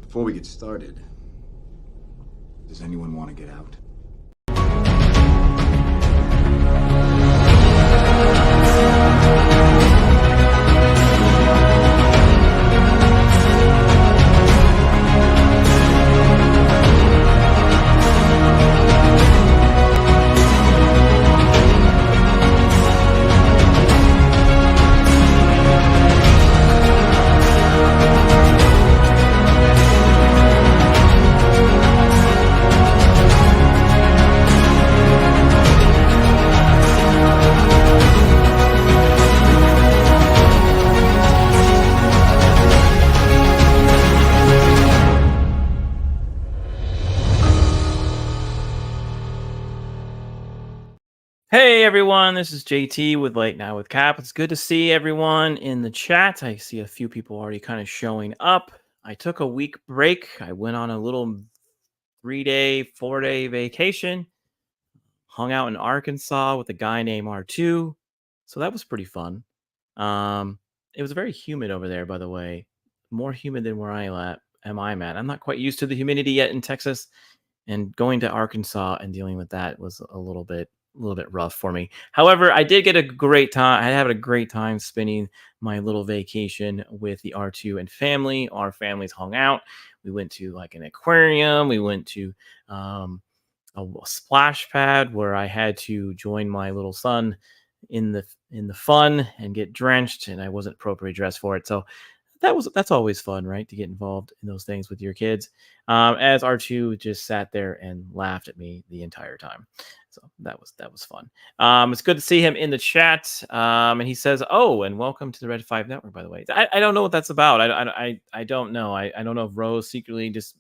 Before we get started, does anyone want to get out? Hey everyone, this is JT with Late Nite with Cap. It's good to see everyone in the chat. I see a few people already kind of showing up. I took a week break. I went on a little 3-day, 4-day vacation, hung out in Arkansas with a guy named R2. So that was pretty fun. It was very humid over there, by the way. More humid than where I'm at. I'm not quite used to the humidity yet in Texas, and going to Arkansas and dealing with that was a little bit rough for me. However, I did get a great time. I had a great time spending my little vacation with the R2 and family. Our families hung out. We went to like an aquarium. We went to a splash pad where I had to join my little son in the fun and get drenched, and I wasn't appropriately dressed for it. So that's always fun, right? To get involved in those things with your kids. As R2 just sat there and laughed at me the entire time. So that was fun. It's good to see him in the chat. And he says, "Oh, and welcome to the Red 5 Network." By the way, I don't know what that's about. I don't know. I don't know if Rose secretly just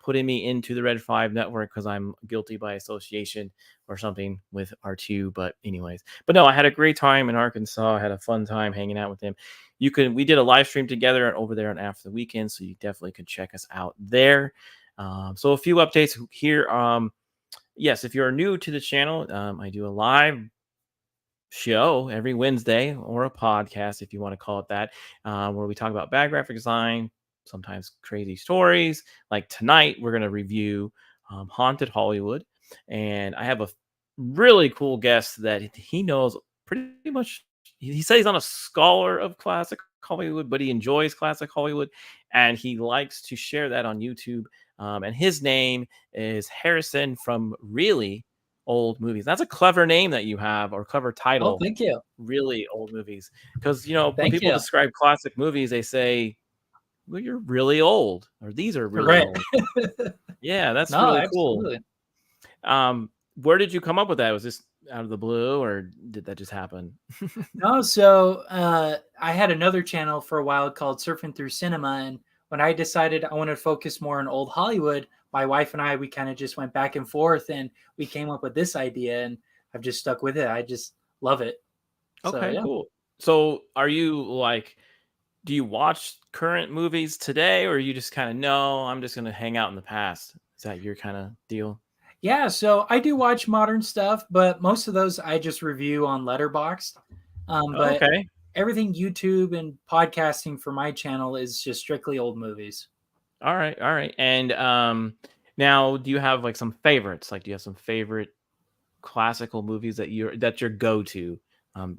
putting me into the Red 5 Network because I'm guilty by association or something with R2. But anyways, no, I had a great time in Arkansas. I had a fun time hanging out with him. We did a live stream together over there and after the weekend, so you definitely could check us out there. So a few updates here. Yes, if you're new to the channel, I do a live show every Wednesday, or a podcast if you want to call it that, where we talk about bad graphic design, sometimes crazy stories. Like tonight, we're going to review Haunted Hollywood, and I have a really cool guest that he knows pretty much. He says he's not a scholar of classic Hollywood, but he enjoys classic Hollywood, and he likes to share that on YouTube. And his name is Harrison from Reely Old Movies. That's a clever name that you have, or clever title. Oh, thank you. Reely Old Movies. Because, when Thank people you. describe classic movies, they say, well, you're really old, or these are really Right. old. Yeah, that's No, really absolutely. cool. Where did you come up with that? Was this out of the blue, or did that just happen? No, so I had another channel for a while called Surfing Through Cinema, and when I decided I wanted to focus more on old Hollywood, my wife and I, we kind of just went back and forth, and we came up with this idea, and I've just stuck with it. I just love it. Okay, So, yeah. cool. So are you like, do you watch current movies today, or you just kind of, no, I'm just going to hang out in the past? Is that your kind of deal? Yeah, so I do watch modern stuff, but most of those I just review on Letterboxd. But Okay. everything YouTube and podcasting for my channel is just strictly old movies. All right. And now, do you have like some favorites? Like, do you have some favorite classical movies that's your go-to?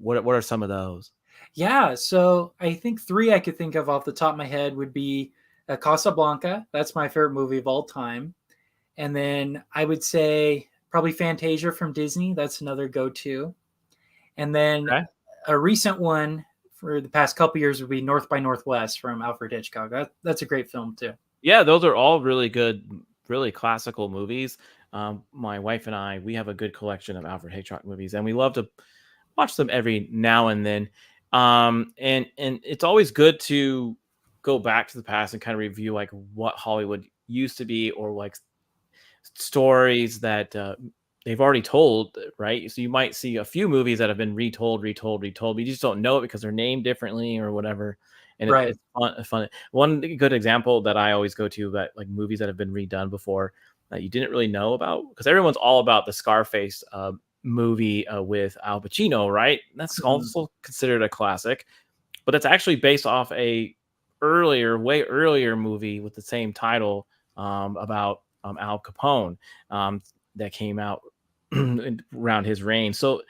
What are some of those? Yeah, so I think three I could think of off the top of my head would be Casablanca. That's my favorite movie of all time. And then I would say probably Fantasia from Disney. That's another go-to. And then Okay. a recent one for the past couple years would be North by Northwest from Alfred Hitchcock. That's a great film too. Yeah, those are all really good, really classical movies. My wife and I, we have a good collection of Alfred Hitchcock movies, and we love to watch them every now and then. And it's always good to go back to the past and kind of review like what Hollywood used to be, or like stories that they've already told, right? So you might see a few movies that have been retold. But you just don't know it because they're named differently or whatever. And Right. it's fun. One good example that I always go to, that like movies that have been redone before that you didn't really know about, because everyone's all about the Scarface movie with Al Pacino, right? That's also considered a classic, but it's actually based off a way earlier movie with the same title about Al Capone that came out around his reign. So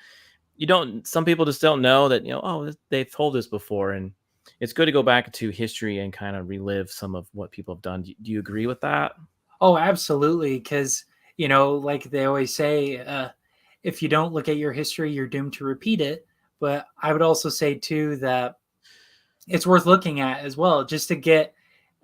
some people just don't know that, they've told this before, and it's good to go back to history and kind of relive some of what people have done. Do you agree with that? Oh, absolutely. Because, like they always say, if you don't look at your history, you're doomed to repeat it. But I would also say, too, that it's worth looking at as well, just to get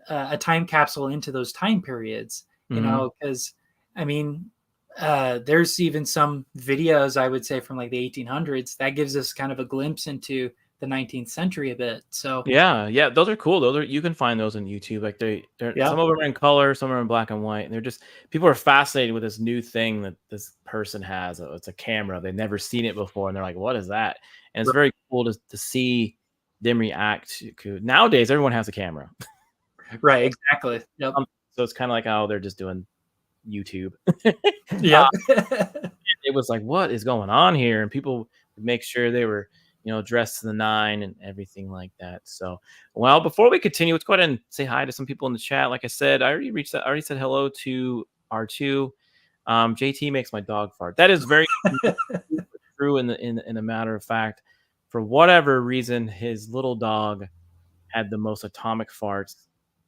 a time capsule into those time periods, because, I mean, there's even some videos, I would say, from like the 1800s that gives us kind of a glimpse into the 19th century a bit. So yeah, those are cool. You can find those on YouTube. Like they're some of them are in color, some are in black and white, and they're just, people are fascinated with this new thing that this person has. It's a camera. They've never seen it before, and they're like, what is that? And it's very cool to see them react to. Nowadays everyone has a camera. Right, exactly. Yep. So it's kind of like how they're just doing YouTube. Yeah. It was like, what is going on here? And people would make sure they were, dressed to the nine and everything like that. So, well, before we continue, let's go ahead and say hi to some people in the chat. Like I said, I already said hello to R2. JT makes my dog fart. That is very true in a matter of fact. For whatever reason, his little dog had the most atomic farts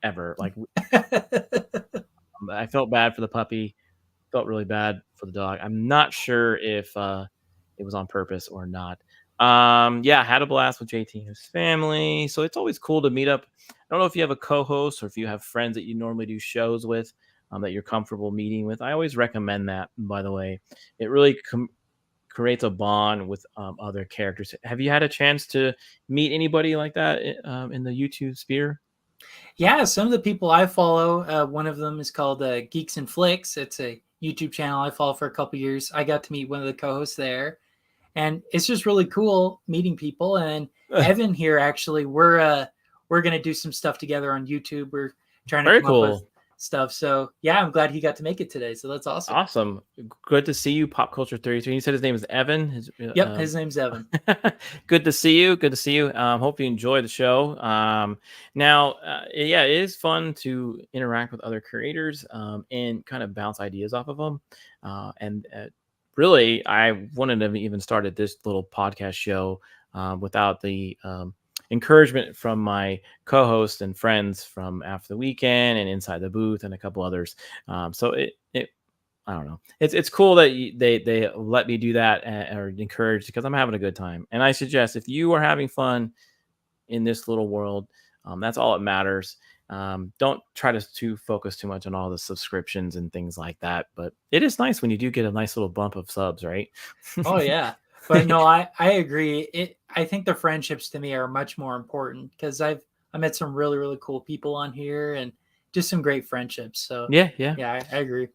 ever. Like, I felt bad for the puppy. Felt really bad for the dog. I'm not sure if it was on purpose or not. Yeah, had a blast with JT and his family. So it's always cool to meet up. I don't know if you have a co-host or if you have friends that you normally do shows with that you're comfortable meeting with. I always recommend that, by the way. It really creates a bond with other characters. Have you had a chance to meet anybody like that in the YouTube sphere? Yeah, some of the people I follow, one of them is called Geeks and Flicks. It's a YouTube channel I follow for a couple years. I got to meet one of the co-hosts there, and it's just really cool meeting people. And Evan here, actually, we're gonna do some stuff together on YouTube. We're trying to come up with stuff. So yeah, I'm glad he got to make it today. So that's awesome. Awesome. Good to see you, Pop Culture 33. You said his name is Evan. Yep, his name's Evan. Good to see you. Good to see you. Hope you enjoy the show. Now, yeah, it is fun to interact with other creators and kind of bounce ideas off of them. Really, I wouldn't have even started this little podcast show without the encouragement from my co-host and friends from After the Weekend and Inside the Booth and a couple others. So I don't know. It's cool that they let me do that or encourage, because I'm having a good time. And I suggest if you are having fun in this little world, that's all that matters. Don't try to focus too much on all the subscriptions and things like that. But it is nice when you do get a nice little bump of subs, right? Oh yeah. But no, I agree. I think the friendships to me are much more important, because I met some really, really cool people on here and just some great friendships. So yeah, I agree.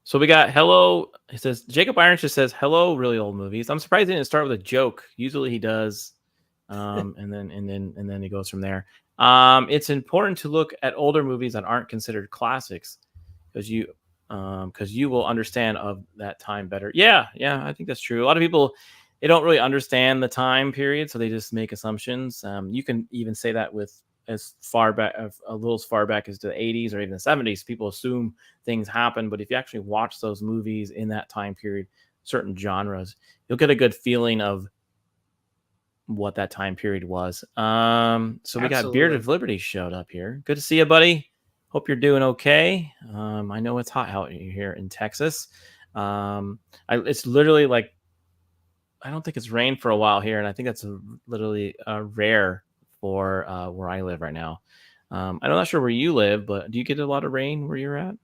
So we got hello. It says Jacob Irons just says hello, Really Old Movies. I'm surprised he didn't start with a joke. Usually he does, and then he goes from there. It's important to look at older movies that aren't considered classics, because you will understand of that time better. Yeah, I think that's true. A lot of people, they don't really understand the time period, so they just make assumptions. You can even say that with a little as far back as the 80s or even the 70s. People assume things happen, but if you actually watch those movies in that time period, certain genres, you'll get a good feeling of what that time period was. So we got Beard of Liberty showed up here. Good to see you, buddy. Hope you're doing okay. I know it's hot out here in Texas. It's literally like, I don't think it's rained for a while here, and I think that's literally rare for where I live right now. I'm not sure where you live, but do you get a lot of rain where you're at?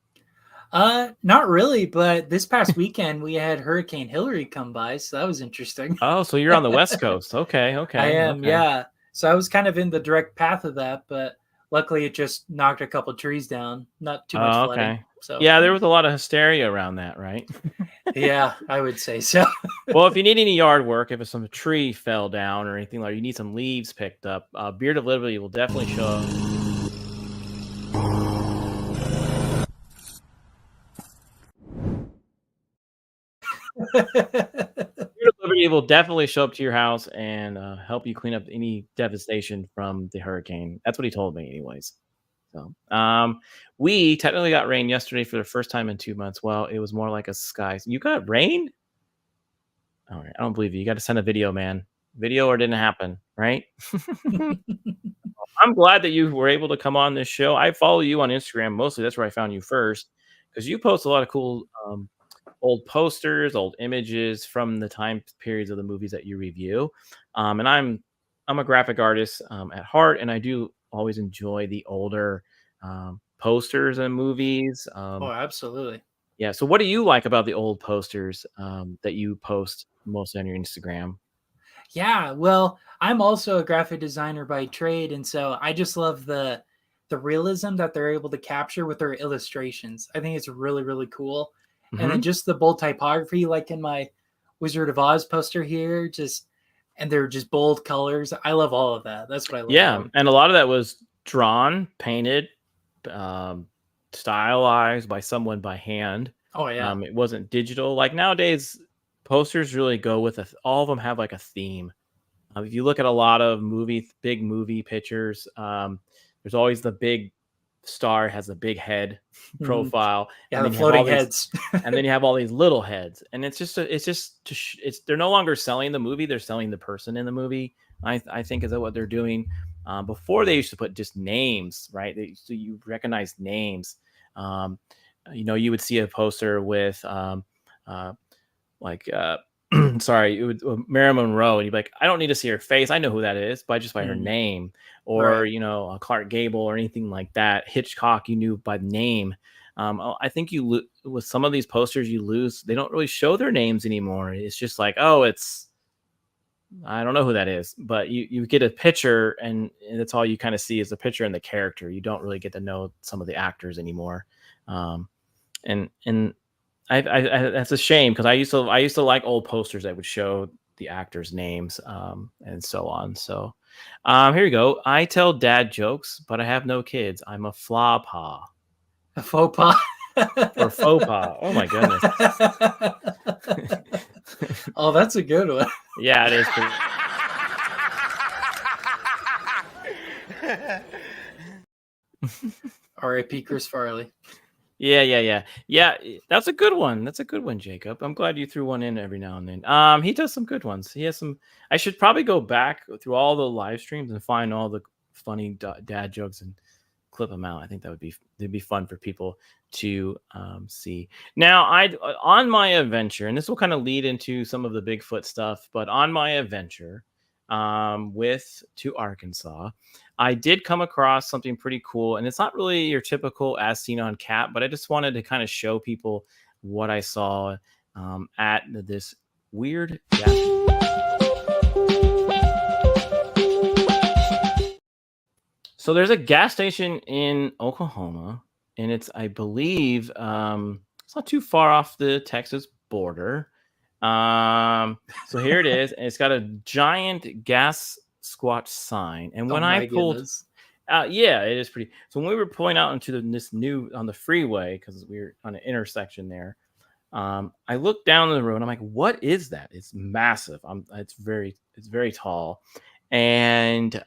Not really, but this past weekend we had Hurricane Hillary come by, so that was interesting. Oh, so you're on the West Coast. Okay. I am, yeah. So I was kind of in the direct path of that, but luckily it just knocked a couple trees down. Not too much flooding. Okay. So yeah, there was a lot of hysteria around that, right? Yeah, I would say so. Well, if you need any yard work, if some tree fell down or anything, like you need some leaves picked up, Beard of Liberty will definitely show up. Beard of Liberty Somebody will definitely show up to your house and help you clean up any devastation from the hurricane. That's what he told me, anyways. So, we technically got rain yesterday for the first time in 2 months. Well, it was more like a sky. You got rain? All right, I don't believe you. You got to send a video, man. Video or it didn't happen, right? I'm glad that you were able to come on this show. I follow you on Instagram mostly. That's where I found you first because you post a lot of cool old posters, old images from the time periods of the movies that you review. And I'm a graphic artist at heart, and I do always enjoy the older posters and movies. Oh, absolutely. Yeah. So, what do you like about the old posters that you post mostly on your Instagram? Yeah, well, I'm also a graphic designer by trade, and so I just love the realism that they're able to capture with their illustrations. I think it's really, really cool. And then Hmm. just the bold typography, like in my Wizard of Oz poster here, just and they're just bold colors. I love all of that. That's what I love Yeah, about it. and a lot of that was drawn, painted, um, stylized by someone by hand. Oh yeah. It wasn't digital. Like nowadays, posters really go with all of them have like a theme. If you look at a lot of big movie pictures, there's always the big star has a big head Mhm. profile, Yeah, and the then you have all floating these, heads. and then you have all these little heads, and it's just it's they're no longer selling the movie; they're selling the person in the movie. I think is that what they're doing. Before they used to put just names, right? So you recognize names. Um, you would see a poster with uh, like sorry, it would Marilyn Monroe, and you'd be like, I don't need to see her face. I know who that is by her Mhm. name, or Right. Clark Gable or anything like that. Hitchcock, you knew by name. I think with some of these posters, you lose. They don't really show their names anymore. It's just like, oh, it's I don't know who that is, but you get a picture, and that's all you kind of see is the picture and the character. You don't really get to know some of the actors anymore. Um, and that's a shame because I used to like old posters that would show the actors' names and so on. So here you go. I tell dad jokes, but I have no kids. I'm a flaw pa A faux pas. or faux pas. Oh my goodness. Oh, that's a good one. Yeah, it is pretty. R.I.P. Chris Farley. Yeah. That's a good one. That's a good one, Jacob. I'm glad you threw one in every now and then. He does some good ones. He has some. I should probably go back through all the live streams and find all the funny dad jokes and clip them out. I think they'd be fun for people to see. Now, I on my adventure, and this will kind of lead into some of the Bigfoot stuff, but on my adventure with to Arkansas, I did come across something pretty cool, and it's not really your typical as seen on Cat, but I just wanted to kind of show people what I saw at this weird. So there's a gas station in Oklahoma, and I believe, it's not too far off the Texas border. So here it is, and it's got a giant gas squat sign. And Oh when I my pulled, goodness. yeah, it is pretty. So when we were pulling out into this new on the freeway because we were on an intersection there, I looked down the road. I'm like, what is that? It's massive. It's very tall, and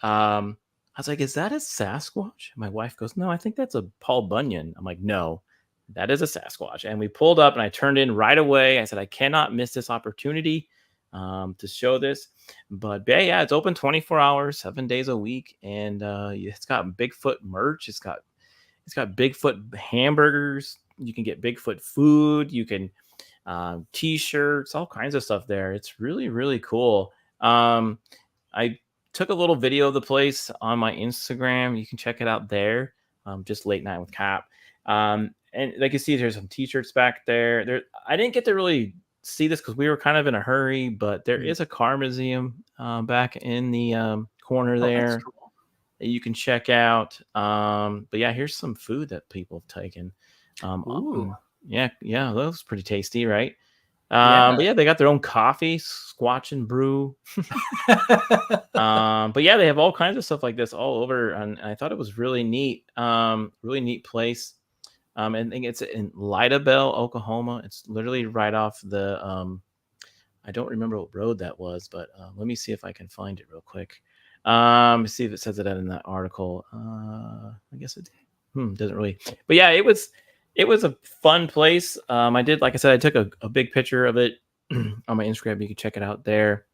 I was like, is that a Sasquatch? My wife goes, no, I think that's a Paul Bunyan. I'm like, no, that is a Sasquatch. And we pulled up, and I turned in right away. I said, I cannot miss this opportunity to show this. But yeah, it's open 24 hours, 7 days a week, and it's got Bigfoot merch. It's got Bigfoot hamburgers. You can get Bigfoot food. You can t-shirts, all kinds of stuff there. It's really, really cool. I took a little video of the place on my Instagram. You can check it out there. Just Late Night with Cap. And like you see, there's some t-shirts back there. I didn't get to really see this because we were kind of in a hurry, but there Mm. is a car museum back in the corner Oh, that's there cool. that you can check out. But yeah, here's some food that people have taken. Ooh. Yeah, that was pretty tasty, right? Yeah. But yeah, they got their own coffee, Squatch and Brew. But yeah, they have all kinds of stuff like this all over, and I thought it was really neat. Really neat place. And I think it's in Lidabelle, Oklahoma. It's literally right off the I don't remember what road that was, but let me see if I can find it real quick. See if it says it in that article. I guess it doesn't really. But yeah, it was a fun place. I did, like I said, I took a big picture of it on my Instagram. You can check it out there.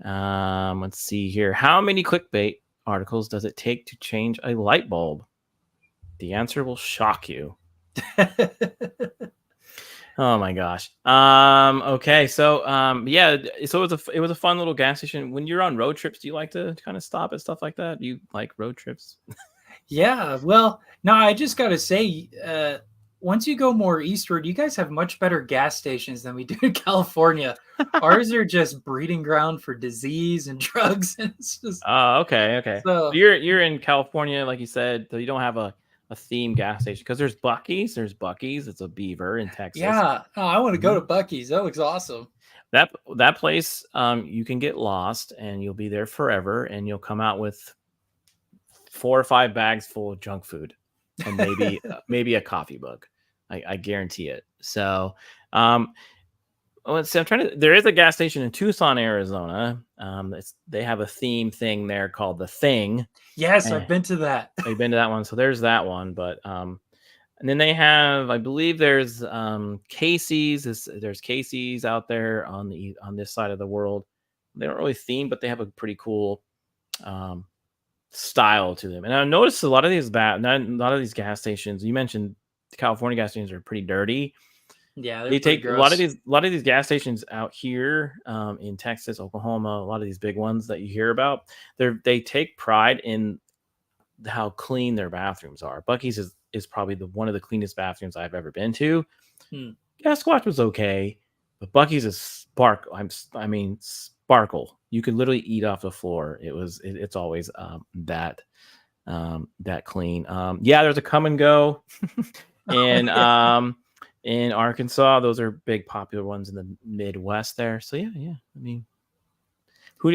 Let's see here. How many clickbait articles does it take to change a light bulb? The answer will shock you. Oh my gosh. Okay. So, yeah. So it was a fun little gas station. When you're on road trips, do you like to kind of stop at stuff like that? Do you like road trips? Yeah. Well, no, I just got to say, once you go more eastward, you guys have much better gas stations than we do in California. Ours are just breeding ground for disease and drugs, and it's just Oh, okay. Okay. so. You're in California, like you said, so you don't have a theme gas station because there's Buc-ee's. There's Buc-ee's. It's a Beaver in Texas. Yeah. Oh, I want to go to Buc-ee's. That looks awesome. That place, you can get lost and you'll be there forever, and you'll come out with 4 or 5 bags full of junk food, and maybe maybe a coffee mug. I guarantee it. So, let's see. There is a gas station in Tucson, Arizona. They have a theme thing there called the Thing. Yes, I've been to that. I've been to that one. So there's that one. But and then they have, I believe there's Casey's. There's Casey's out there on this side of the world. They don't really theme, but they have a pretty cool style to them. And I noticed a lot of these gas stations. You mentioned the California gas stations are pretty dirty. Yeah, they take a lot of these gas stations out here in Texas, Oklahoma. A lot of these big ones that you hear about, they take pride in how clean their bathrooms are. Buc-ee's is probably one of the cleanest bathrooms I've ever been to. Gas Squatch was okay, but Buc-ee's is sparkle. Sparkle. You could literally eat off the floor. It's always that clean. Yeah, there's a Come and Go, and in Arkansas, those are big popular ones in the Midwest there. So yeah. I mean, what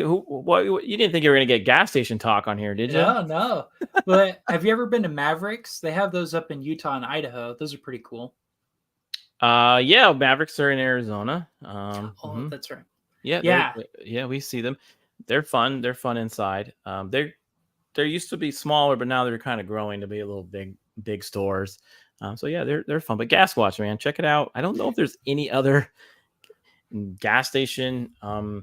you didn't think you were going to get gas station talk on here, did you? No. But have you ever been to Mavericks? They have those up in Utah and Idaho. Those are pretty cool. Yeah, Mavericks are in Arizona. That's right. Yeah, we see them. They're fun. They're fun inside. They used to be smaller, but now they're kind of growing to be a little big stores. So yeah, they're fun. But Gas Watch, man, check it out. I don't know if there's any other gas station. I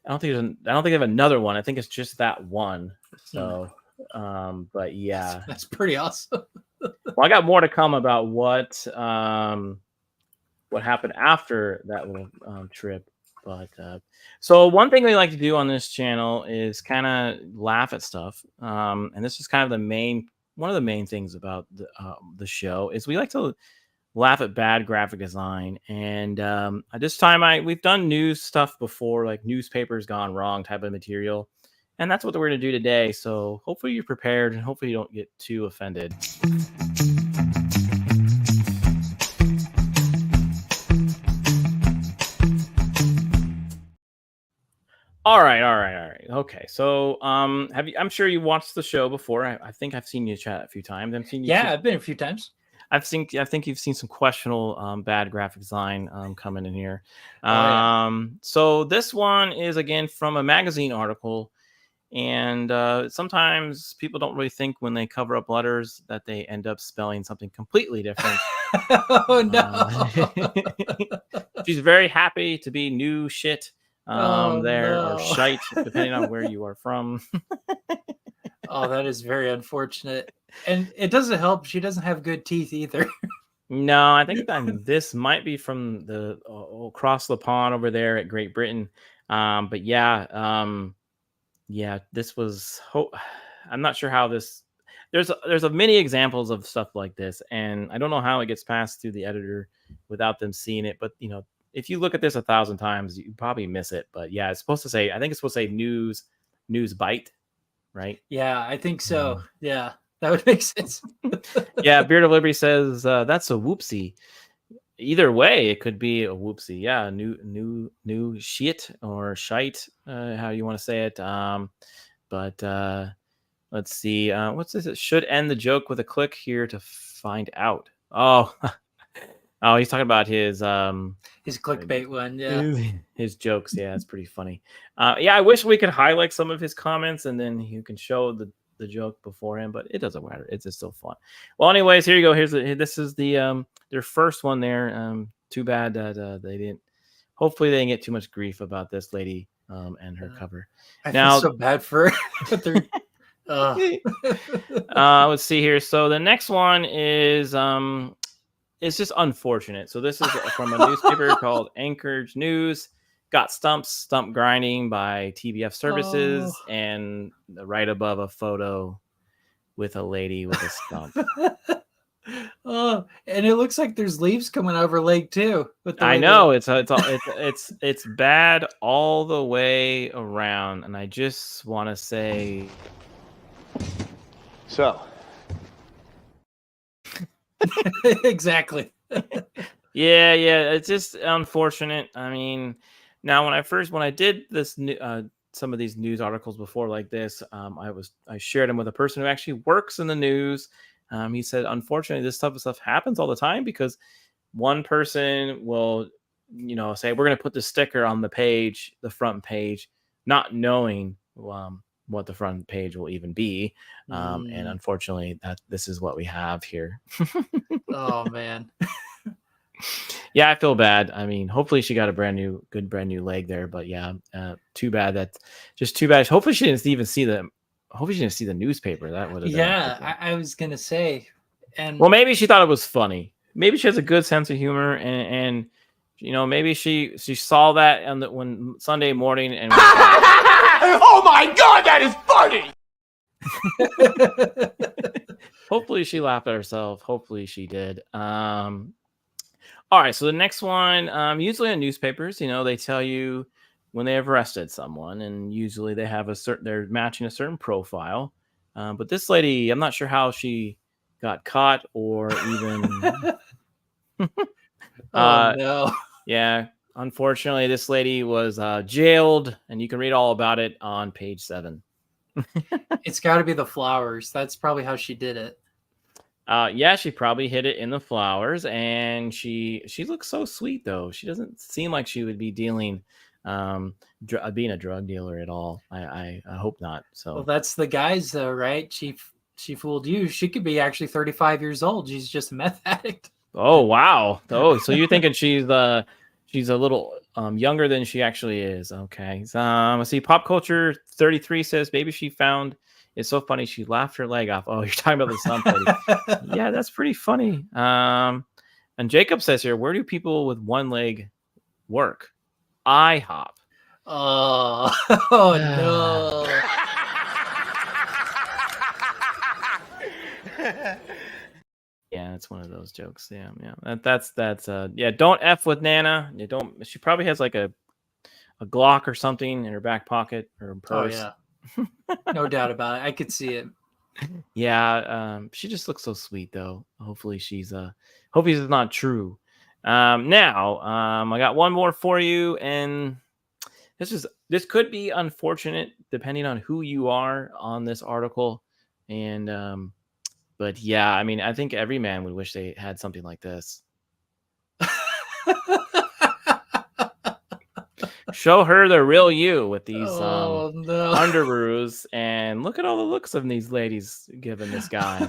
don't think they have another one. I think it's just that one. So, but yeah, that's pretty awesome. Well, I got more to come about what happened after that little trip. But so one thing we like to do on this channel is kind of laugh at stuff. And this is kind of one of the main things about the show is we like to laugh at bad graphic design. And at this time, we've done news stuff before, like newspapers gone wrong type of material. And that's what we're going to do today. So hopefully you're prepared and hopefully you don't get too offended. All right. Okay. So, I'm sure you watched the show before. I think I've seen you chat a few times. I've been a few times. I think you've seen some questionable bad graphic design coming in here. So this one is again from a magazine article, and sometimes people don't really think when they cover up letters that they end up spelling something completely different. Oh no! She's very happy to be new shit. Or shite, depending on where you are from. Oh, that is very unfortunate. And it doesn't help. She doesn't have good teeth either. No, I think this might be from the across the pond over there at Great Britain. But yeah, this was. I'm not sure how this. There's many examples of stuff like this, and I don't know how it gets passed through the editor without them seeing it. But if you look at this 1,000 times, you probably miss it. But yeah, it's supposed to say. I think it's supposed to say news bite, right? Yeah, I think so. Yeah, that would make sense. Yeah, Beard of Liberty says that's a whoopsie. Either way, it could be a whoopsie. Yeah, new shit or shite, how you want to say it. But let's see. What's this? It should end the joke with a click here to find out. Oh. Oh, he's talking about his clickbait one. Yeah. his jokes. Yeah, it's pretty funny. Yeah, I wish we could highlight some of his comments and then you can show the joke beforehand, but it doesn't matter. It's just still fun. Well, anyways, here you go. This is the their first one there. Too bad that they didn't. Hopefully, they didn't get too much grief about this lady and her cover. I Now, feel so bad for her. Let's see here. So the next one is it's just unfortunate. So this is from a newspaper called Anchorage News. Got stump grinding by TBF Services, and right above a photo with a lady with a stump. Oh, and it looks like there's leaves coming over her leg too. I know it's bad all the way around, and I just want to say so. Exactly. Yeah, it's just unfortunate. I mean, now when I did this some of these news articles before like this, I shared them with a person who actually works in the news. He said, unfortunately, this type of stuff happens all the time because one person will, say we're going to put the sticker on the page, the front page, not knowing what the front page will even be. And unfortunately, this is what we have here. Oh man. Yeah, I feel bad. I mean, hopefully she got a brand new leg there, but yeah, too bad. Too bad. Hopefully she didn't even see the newspaper. That would have I was gonna say, and well, maybe she thought it was funny. Maybe she has a good sense of humor, and maybe she saw that on when Sunday morning and oh my god, that is funny. Hopefully she laughed at herself. Hopefully she did. All right, so the next one, usually in newspapers, they tell you when they have arrested someone, and usually they have they're matching a certain profile. But this lady, I'm not sure how she got caught or even. Oh no. Yeah, unfortunately, this lady was jailed, and you can read all about it on page 7. It's got to be the flowers. That's probably how she did it. Yeah, she probably hid it in the flowers, and she looks so sweet though. She doesn't seem like she would be dealing, being a drug dealer at all. I hope not. So well, that's the guys though, right? She fooled you. She could be actually 35 years old. She's just a meth addict. Oh wow! Oh, so you're thinking she's a little younger than she actually is? Okay. Let's see. Pop Culture 33 says maybe she found. It's so funny. She laughed her leg off. Oh, you're talking about the stump lady. Yeah, that's pretty funny. And Jacob says here, where do people with one leg work? IHOP. Oh no. Yeah, it's one of those jokes. Yeah. That's yeah. Don't F with Nana. You don't. She probably has like a Glock or something in her back pocket or purse. Oh yeah. No doubt about it. I could see it. Yeah, she just looks so sweet though. Hopefully hopefully it's not true. Now, I got one more for you, and this could be unfortunate depending on who you are on this article. And but yeah, I mean, I think every man would wish they had something like this. Show her the real you with these underoos, and look at all the looks of these ladies giving this guy.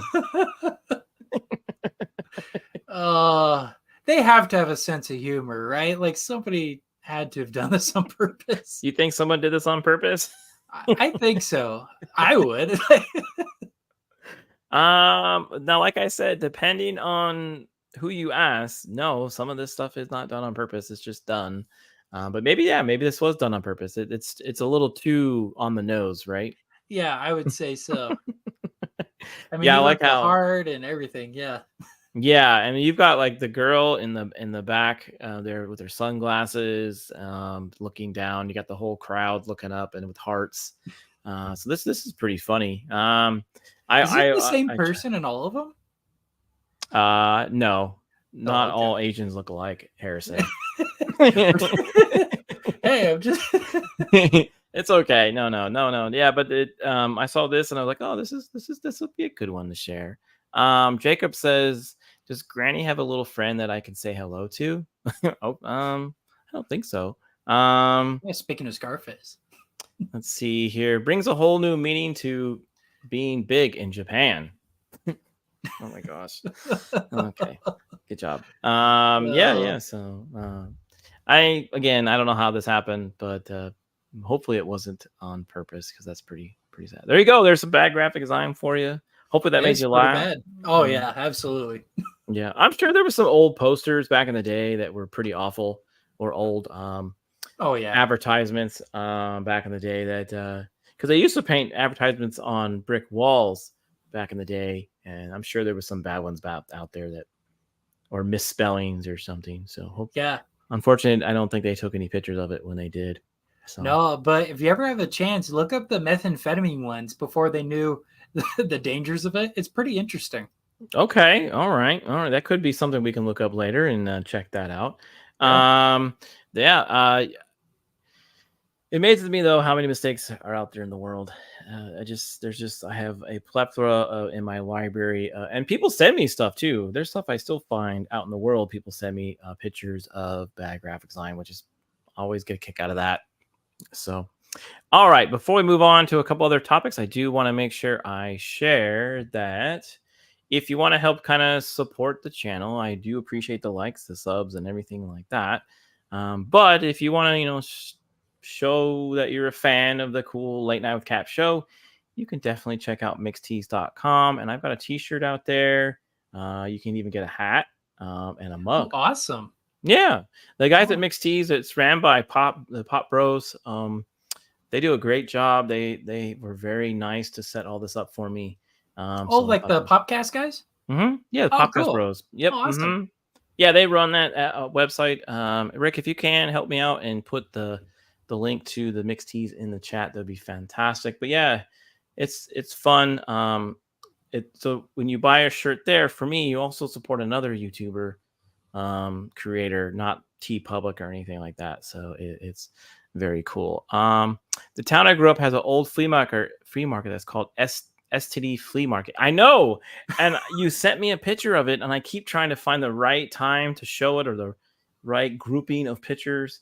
They have to have a sense of humor, right? Like somebody had to have done this on purpose. You think someone did this on purpose? I think so. I would. Now, like I said, depending on who you ask, no, some of this stuff is not done on purpose. It's just done. But maybe this was done on purpose. It's a little too on the nose, right? Yeah, I would say so. I mean, yeah, I like how hard and everything. Yeah. Yeah, I mean, you've got like the girl in the back there with her sunglasses, looking down. You got the whole crowd looking up and with hearts. So this is pretty funny. Is it the same person in all of them? No, not all Asians look alike, Harrison. Hey, I'm just. It's okay. No. Yeah, but I saw this and I was like, oh, this will be a good one to share. Jacob says, does Granny have a little friend that I can say hello to? Oh, I don't think so. Yeah, speaking of Scarface. Let's see here. Brings a whole new meaning to being big in Japan. Oh my gosh. Okay. Good job. Yeah. So I don't know how this happened, but hopefully it wasn't on purpose because that's pretty sad. There you go. There's some bad graphic design for you. Hopefully that made It's you pretty laugh. bad. Oh yeah, absolutely. Yeah, I'm sure there were some old posters back in the day that were pretty awful, or old Oh yeah. advertisements back in the day that because they used to paint advertisements on brick walls back in the day, and I'm sure there was some bad ones out there that or misspellings or something. So Yeah. unfortunately, I don't think they took any pictures of it when they did. So No, but if you ever have a chance, look up the methamphetamine ones before they knew the dangers of it. It's pretty interesting. okay, all right. That could be something we can look up later and check that out. Yeah. It amazes me though how many mistakes are out there in the world. I have a plethora in my library, and people send me stuff too. There's stuff I still find out in the world. People send me pictures of bad graphic design, which is always get a kick out of that. So, all right. Before we move on to a couple other topics, I do want to make sure I share that if you want to help kind of support the channel, I do appreciate the likes, the subs, and everything like that. But if you want to, show that you're a fan of the cool Late Night with Cap show, you can definitely check out mixtees.com. And I've got a t-shirt out there. You can even get a hat and a mug. Oh, awesome. Yeah. The guys at Mix Tees, it's ran by the Pop Bros. They do a great job. They were very nice to set all this up for me. Like the Popcast guys? Mm-hmm. Yeah, the Popcast cool. Bros. Yep. Awesome. Mm-hmm. Yeah, they run that website. Rick, if you can help me out and put the link to the Mix Tees in the chat, that'd be fantastic. But yeah, it's fun. So when you buy a shirt there, for me, you also support another YouTuber creator, not TeePublic or anything like that. So it's very cool. The town I grew up has an old flea market that's called STD Flea Market. I know, and you sent me a picture of it, and I keep trying to find the right time to show it or the right grouping of pictures.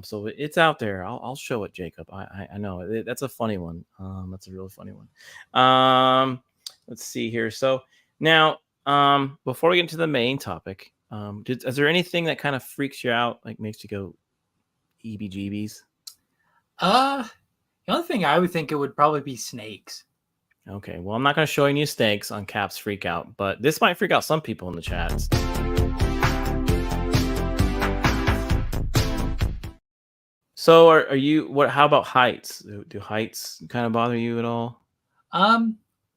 So it's out there. I'll show it, Jacob. I know that's a funny one. That's a really funny one. Let's see here. So now, before we get into the main topic, is there anything that kind of freaks you out, like makes you go EBGBs? The only thing I would think it would probably be snakes. Okay, well, I'm not going to show any snakes on Cap's Freak Out, but this might freak out some people in the chats. So are you how about heights? Do heights kind of bother you at all?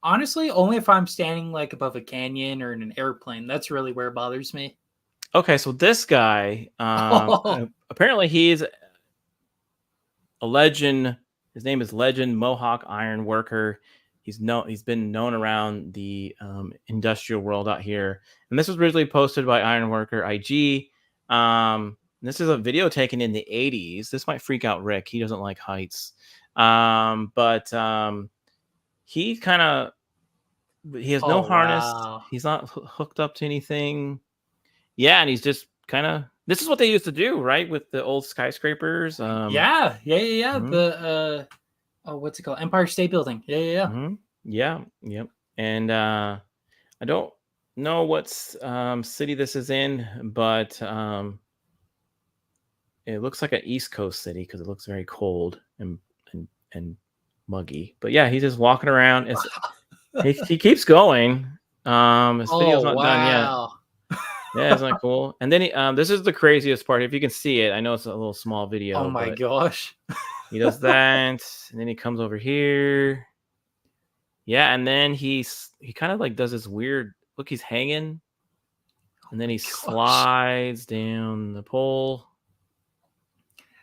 Honestly, only if I'm standing like above a canyon or in an airplane. That's really where it bothers me. Okay, so this guy, apparently he's a legend. His name is Legend Mohawk Iron Worker. He's been known around the industrial world out here. And this was originally posted by Iron Worker IG. This is a video taken in the 80s. This might freak out Rick. He doesn't like heights. But he has no harness. Wow. He's not hooked up to anything. Yeah, and he's just kind of, this is what they used to do, right? With the old skyscrapers. Yeah. Mm-hmm. The what's it called? Empire State Building. Yeah. Mm-hmm. Yeah. Yep. And I don't know what city this is in, but it looks like an East Coast city because it looks very cold and muggy. But yeah, he's just walking around. He keeps going. His video's not done yet. Yeah, isn't that cool? And then this is the craziest part. If you can see it, I know it's a little small video. Oh my gosh. He does that, and then he comes over here. Yeah, and then he kind of like does this weird look. He's hanging, and then he slides down the pole,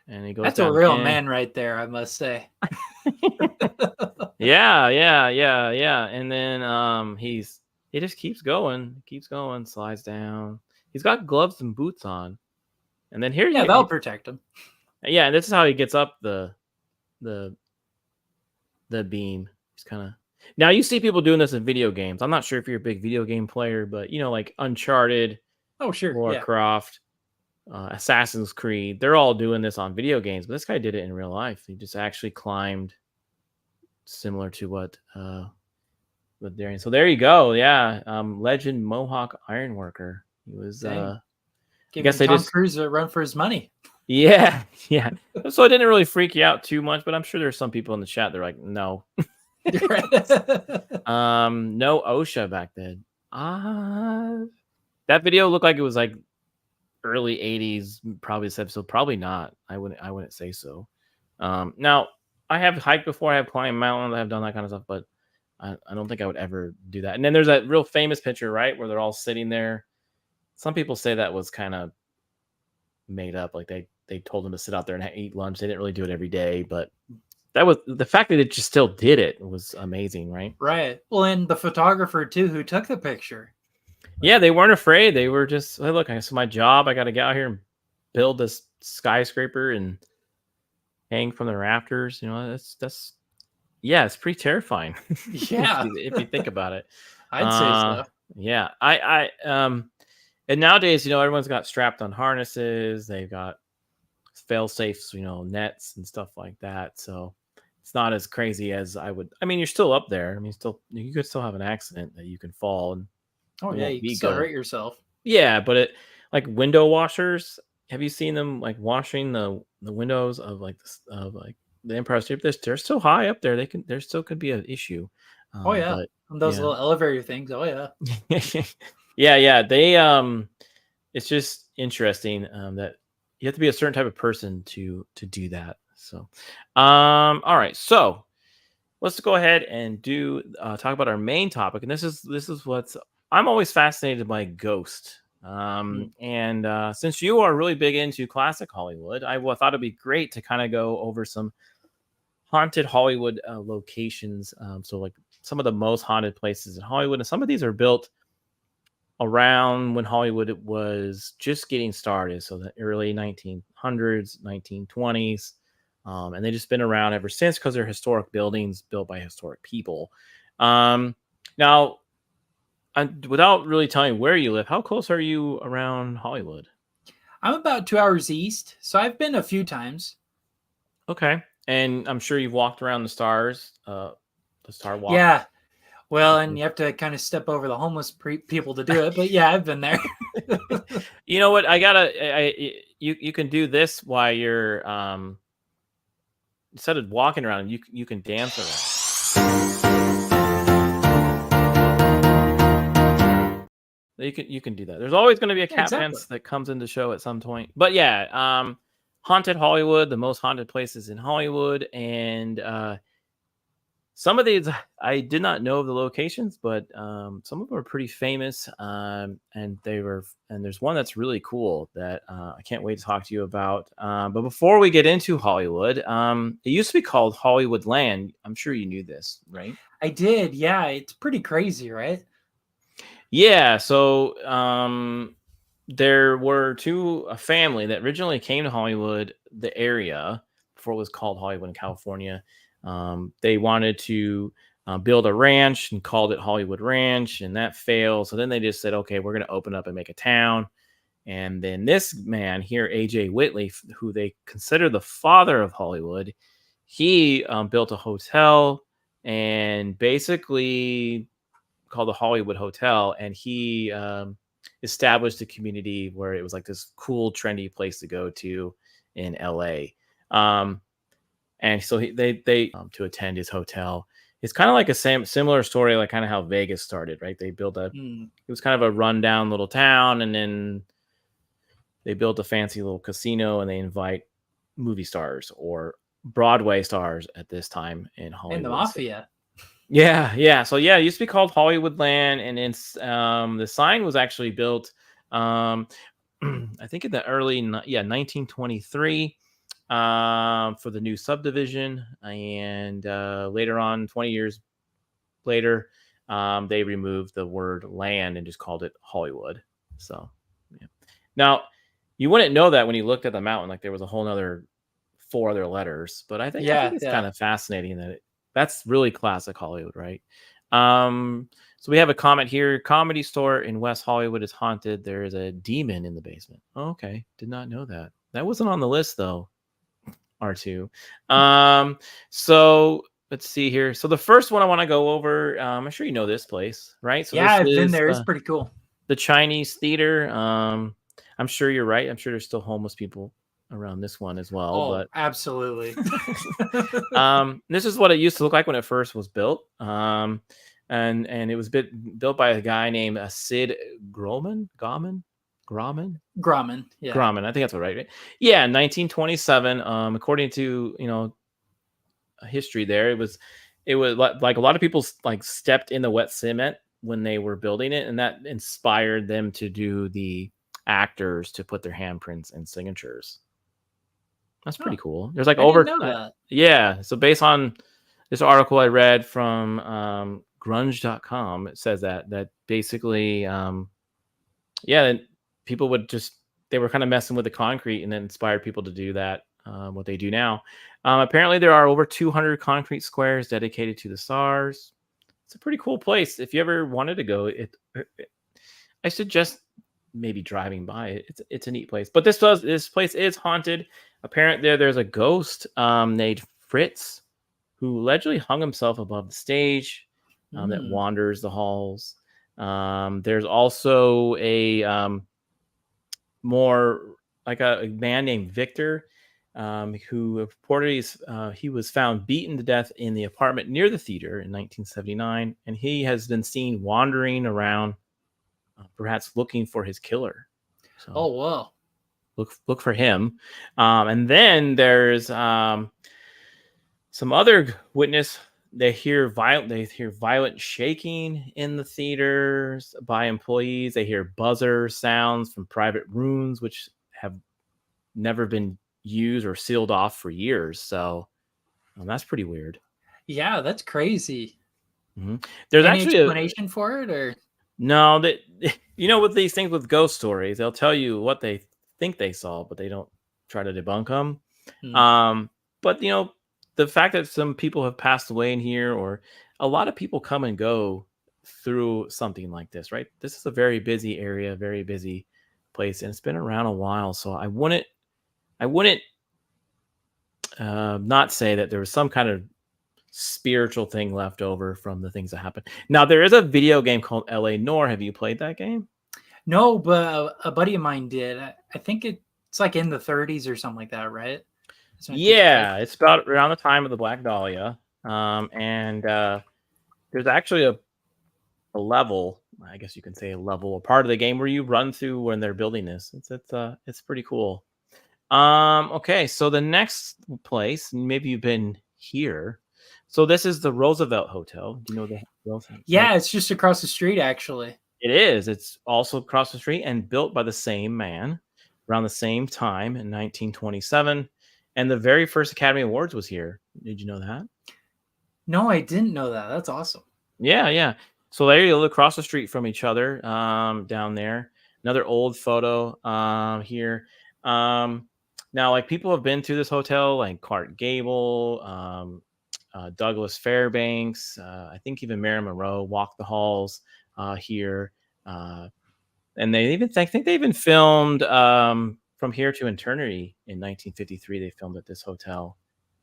and he goes. That's a real man right there, I must say. Yeah. And then he just keeps going, slides down. He's got gloves and boots on, and then here, that'll protect him. Yeah, and this is how he gets up the beam. He's kind of, Now you see people doing this in video games. I'm not sure if you're a big video game player, but like Uncharted, Oh, sure. Lara Yeah. Croft, Assassin's Creed, they're all doing this on video games, but this guy did it in real life. He just actually climbed similar to what Darian. So there you go. Yeah. Legend Mohawk Ironworker. He was I guess they Tom just Cruise a run for his money. yeah. So it didn't really freak you out too much, but I'm sure there's some people in the chat they're like, no. No OSHA back then. That video looked like it was like early 80s, probably this episode. Probably not. I wouldn't say so. Now I have hiked before, I have climbed mountains, I have done that kind of stuff, but I don't think I would ever do that. And then there's that real famous picture, right, where they're all sitting there. Some people say that was kind of made up, like they told them to sit out there and eat lunch. They didn't really do it every day, but that was the fact that it just still did it was amazing, right? Right. Well, and the photographer too who took the picture. Yeah, they weren't afraid. They were just, hey, look, it's my job. I got to get out here and build this skyscraper and hang from the rafters. That's yeah, it's pretty terrifying. Yeah. if you think about it. I'd say so. Yeah. And nowadays, everyone's got strapped on harnesses. They've got fail safes, nets and stuff like that. So it's not as crazy as I would. I mean, you're still up there. I mean, you could still have an accident that you can fall and you can still hurt yourself. Yeah, but it like window washers. Have you seen them like washing the windows of like the Empire State? They're still high up there. There still could be an issue. But, those little elevator things. Oh yeah. yeah. They it's just interesting that you have to be a certain type of person to do that. So, all right. So let's go ahead and talk about our main topic, and this is what's I'm always fascinated by ghost. And since you are really big into classic Hollywood, I thought it'd be great to kind of go over some haunted Hollywood locations. So like some of the most haunted places in Hollywood, and some of these are built around when Hollywood was just getting started. So the early 1900s, 1920s. And they've just been around ever since because they're historic buildings built by historic people. Now, without really telling where you live, how close are you around Hollywood? I'm about 2 hours east, so I've been a few times. Okay. And I'm sure you've walked around the stars, the Star Walk. Yeah. Well, and you have to kind of step over the homeless people to do it. But yeah, I've been there. You know what? You can do this while you're, instead of walking around, you can dance around. You can do that. There's always going to be a cat dance that comes into show at some point. But yeah, haunted Hollywood, the most haunted places in Hollywood, and some of these I did not know the locations, but some of them are pretty famous. And there's one that's really cool that I can't wait to talk to you about. But before we get into Hollywood, it used to be called Hollywood Land. I'm sure you knew this, right? I did. Yeah, it's pretty crazy, right? Yeah. So there were a family that originally came to Hollywood, the area before it was called Hollywood in California. They wanted to build a ranch and called it Hollywood Ranch, and that failed. So then they just said, okay, we're going to open up and make a town. And then this man here, A.J. Whitley, who they consider the father of Hollywood, he built a hotel and basically called the Hollywood Hotel. And he established a community where it was like this cool, trendy place to go to in L.A. And so they to attend his hotel. It's kind of like a similar story, like kind of how Vegas started, right? They built it was kind of a rundown little town, and then they built a fancy little casino, and they invite movie stars or Broadway stars at this time in Hollywood. And the mafia. Yeah. So yeah, it used to be called Hollywood Land, and it's the sign was actually built, I think in the early 1923. For the new subdivision, and later on, 20 years later, they removed the word land and just called it Hollywood. So, yeah. Now, you wouldn't know that when you looked at the mountain, like there was a whole nother 4 other letters, but I think it's kind of fascinating that That's really classic Hollywood, right? So we have a comment here. Comedy Store in West Hollywood is haunted. There is a demon in the basement. Oh, okay. Did not know that. That wasn't on the list though. R2. So let's see here. So the first one I want to go over, I'm sure you know this place, right? So Yeah, I've this been is there. It's pretty cool. the Chinese Theater. I'm sure you're right. I'm sure there's still homeless people around this one as well. Oh, But absolutely. this is what it used to look like when it first was built. And it was built by a guy named Sid Grauman. Grauman. Yeah. Grauman. I think that's right. Yeah, 1927. According to history, there it was like a lot of people like stepped in the wet cement when they were building it, and that inspired them to do the actors to put their handprints and signatures. That's pretty cool. There's like I over didn't know that. yeah. So based on this article I read from grunge.com, it says that basically yeah, people would they were kind of messing with the concrete and then inspired people to do that, what they do now. Apparently there are over 200 concrete squares dedicated to the stars. It's a pretty cool place. If you ever wanted to go, I suggest maybe driving by it. It's a neat place. But this place is haunted. Apparently there's a ghost named Fritz who allegedly hung himself above the stage that wanders the halls. There's also a more like a man named Victor who reportedly he was found beaten to death in the apartment near the theater in 1979, and he has been seen wandering around, perhaps looking for his killer. So, oh wow! Look for him. And then there's some other witness. They hear violent shaking in the theaters by employees. They hear buzzer sounds from private rooms, which have never been used or sealed off for years. So that's pretty weird. Yeah, that's crazy. Mm-hmm. There's any actually explanation for it, or no? That with these things with ghost stories, they'll tell you what they think they saw, but they don't try to debunk them. But the fact that some people have passed away in here, or a lot of people come and go through something like this, right? This is a very busy area, very busy place, and it's been around a while. So I wouldn't not say that there was some kind of spiritual thing left over from the things that happened. Now, there is a video game called LA Noire. Have you played that game? No, but a buddy of mine did. I think it's like in the 30s or something like that, right? Yeah, it's about around the time of the Black Dahlia. And there's actually a level, I guess you can say a part of the game where you run through when they're building this. It's pretty cool. Okay, so the next place, maybe you've been here. So this is the Roosevelt Hotel. Do you know the Roosevelt? Yeah, it's just across the street, actually. It is. It's also across the street and built by the same man around the same time in 1927. And the very first Academy Awards was here. Did you know that? No, I didn't know that. That's awesome. Yeah. So there you look across the street from each other, down there. Another old photo here. Now, like, people have been to this hotel, like Clark Gable, Douglas Fairbanks, I think even Marilyn Monroe walked the halls here. And I think they even filmed From Here to Eternity in 1953. They filmed at this hotel.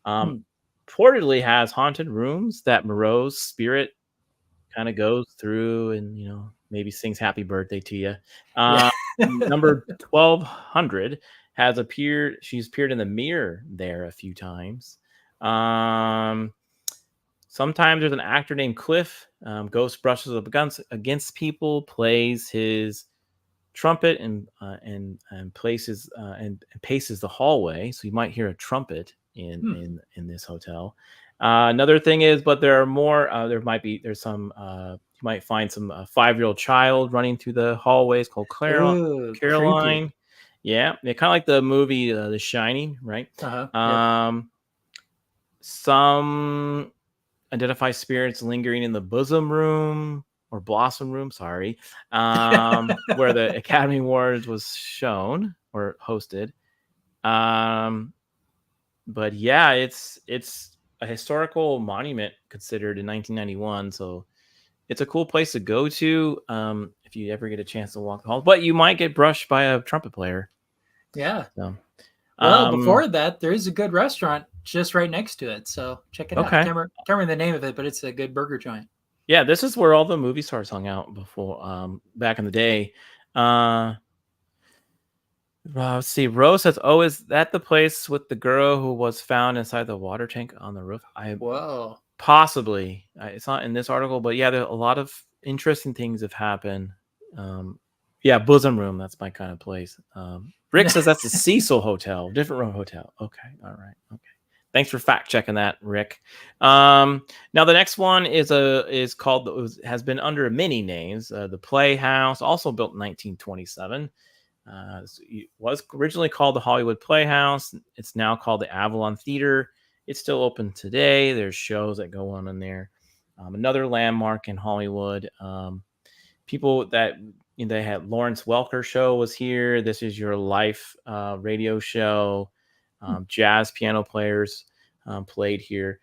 Reportedly has haunted rooms that Moreau's spirit kind of goes through and maybe sings happy birthday to you. Number 1200 has appeared. She's appeared in the mirror there a few times. Sometimes there's an actor named Cliff. Ghost brushes up against people, plays his trumpet and places and paces the hallway. So you might hear a trumpet in this hotel. Another thing is, but there are more. There's some. You might find some 5-year-old child running through the hallways called Caroline. Creepy. Yeah, kind of like the movie The Shining, right? Yep. Some identify spirits lingering in the bosom room or blossom room. Sorry, where the Academy Awards was shown or hosted. But yeah, it's a historical monument considered in 1991. So it's a cool place to go to if you ever get a chance to walk the halls. But you might get brushed by a trumpet player. Yeah. So, Well, before that, there is a good restaurant just right next to it. So check it out. Okay. Can't remember the name of it, but it's a good burger joint. yeah, this is where all the movie stars hung out before, back in the day. Let's see. Rose says, "Oh, is that the place with the girl who was found inside the water tank on the roof?" Whoa. Possibly. It's not in this article, but yeah, there a lot of interesting things have happened. Yeah, Bosom Room. That's my kind of place. Rick says that's the Cecil Hotel, different room hotel. Okay, all right, okay. Thanks for fact checking that, Rick. Now the next one has been under many names. The Playhouse, also built in 1927. It was originally called the Hollywood Playhouse. It's now called the Avalon Theater. It's still open today. There's shows that go on in there. Another landmark in Hollywood. People that they had Lawrence Welker show was here. This Is Your Life radio show. Jazz piano players played here.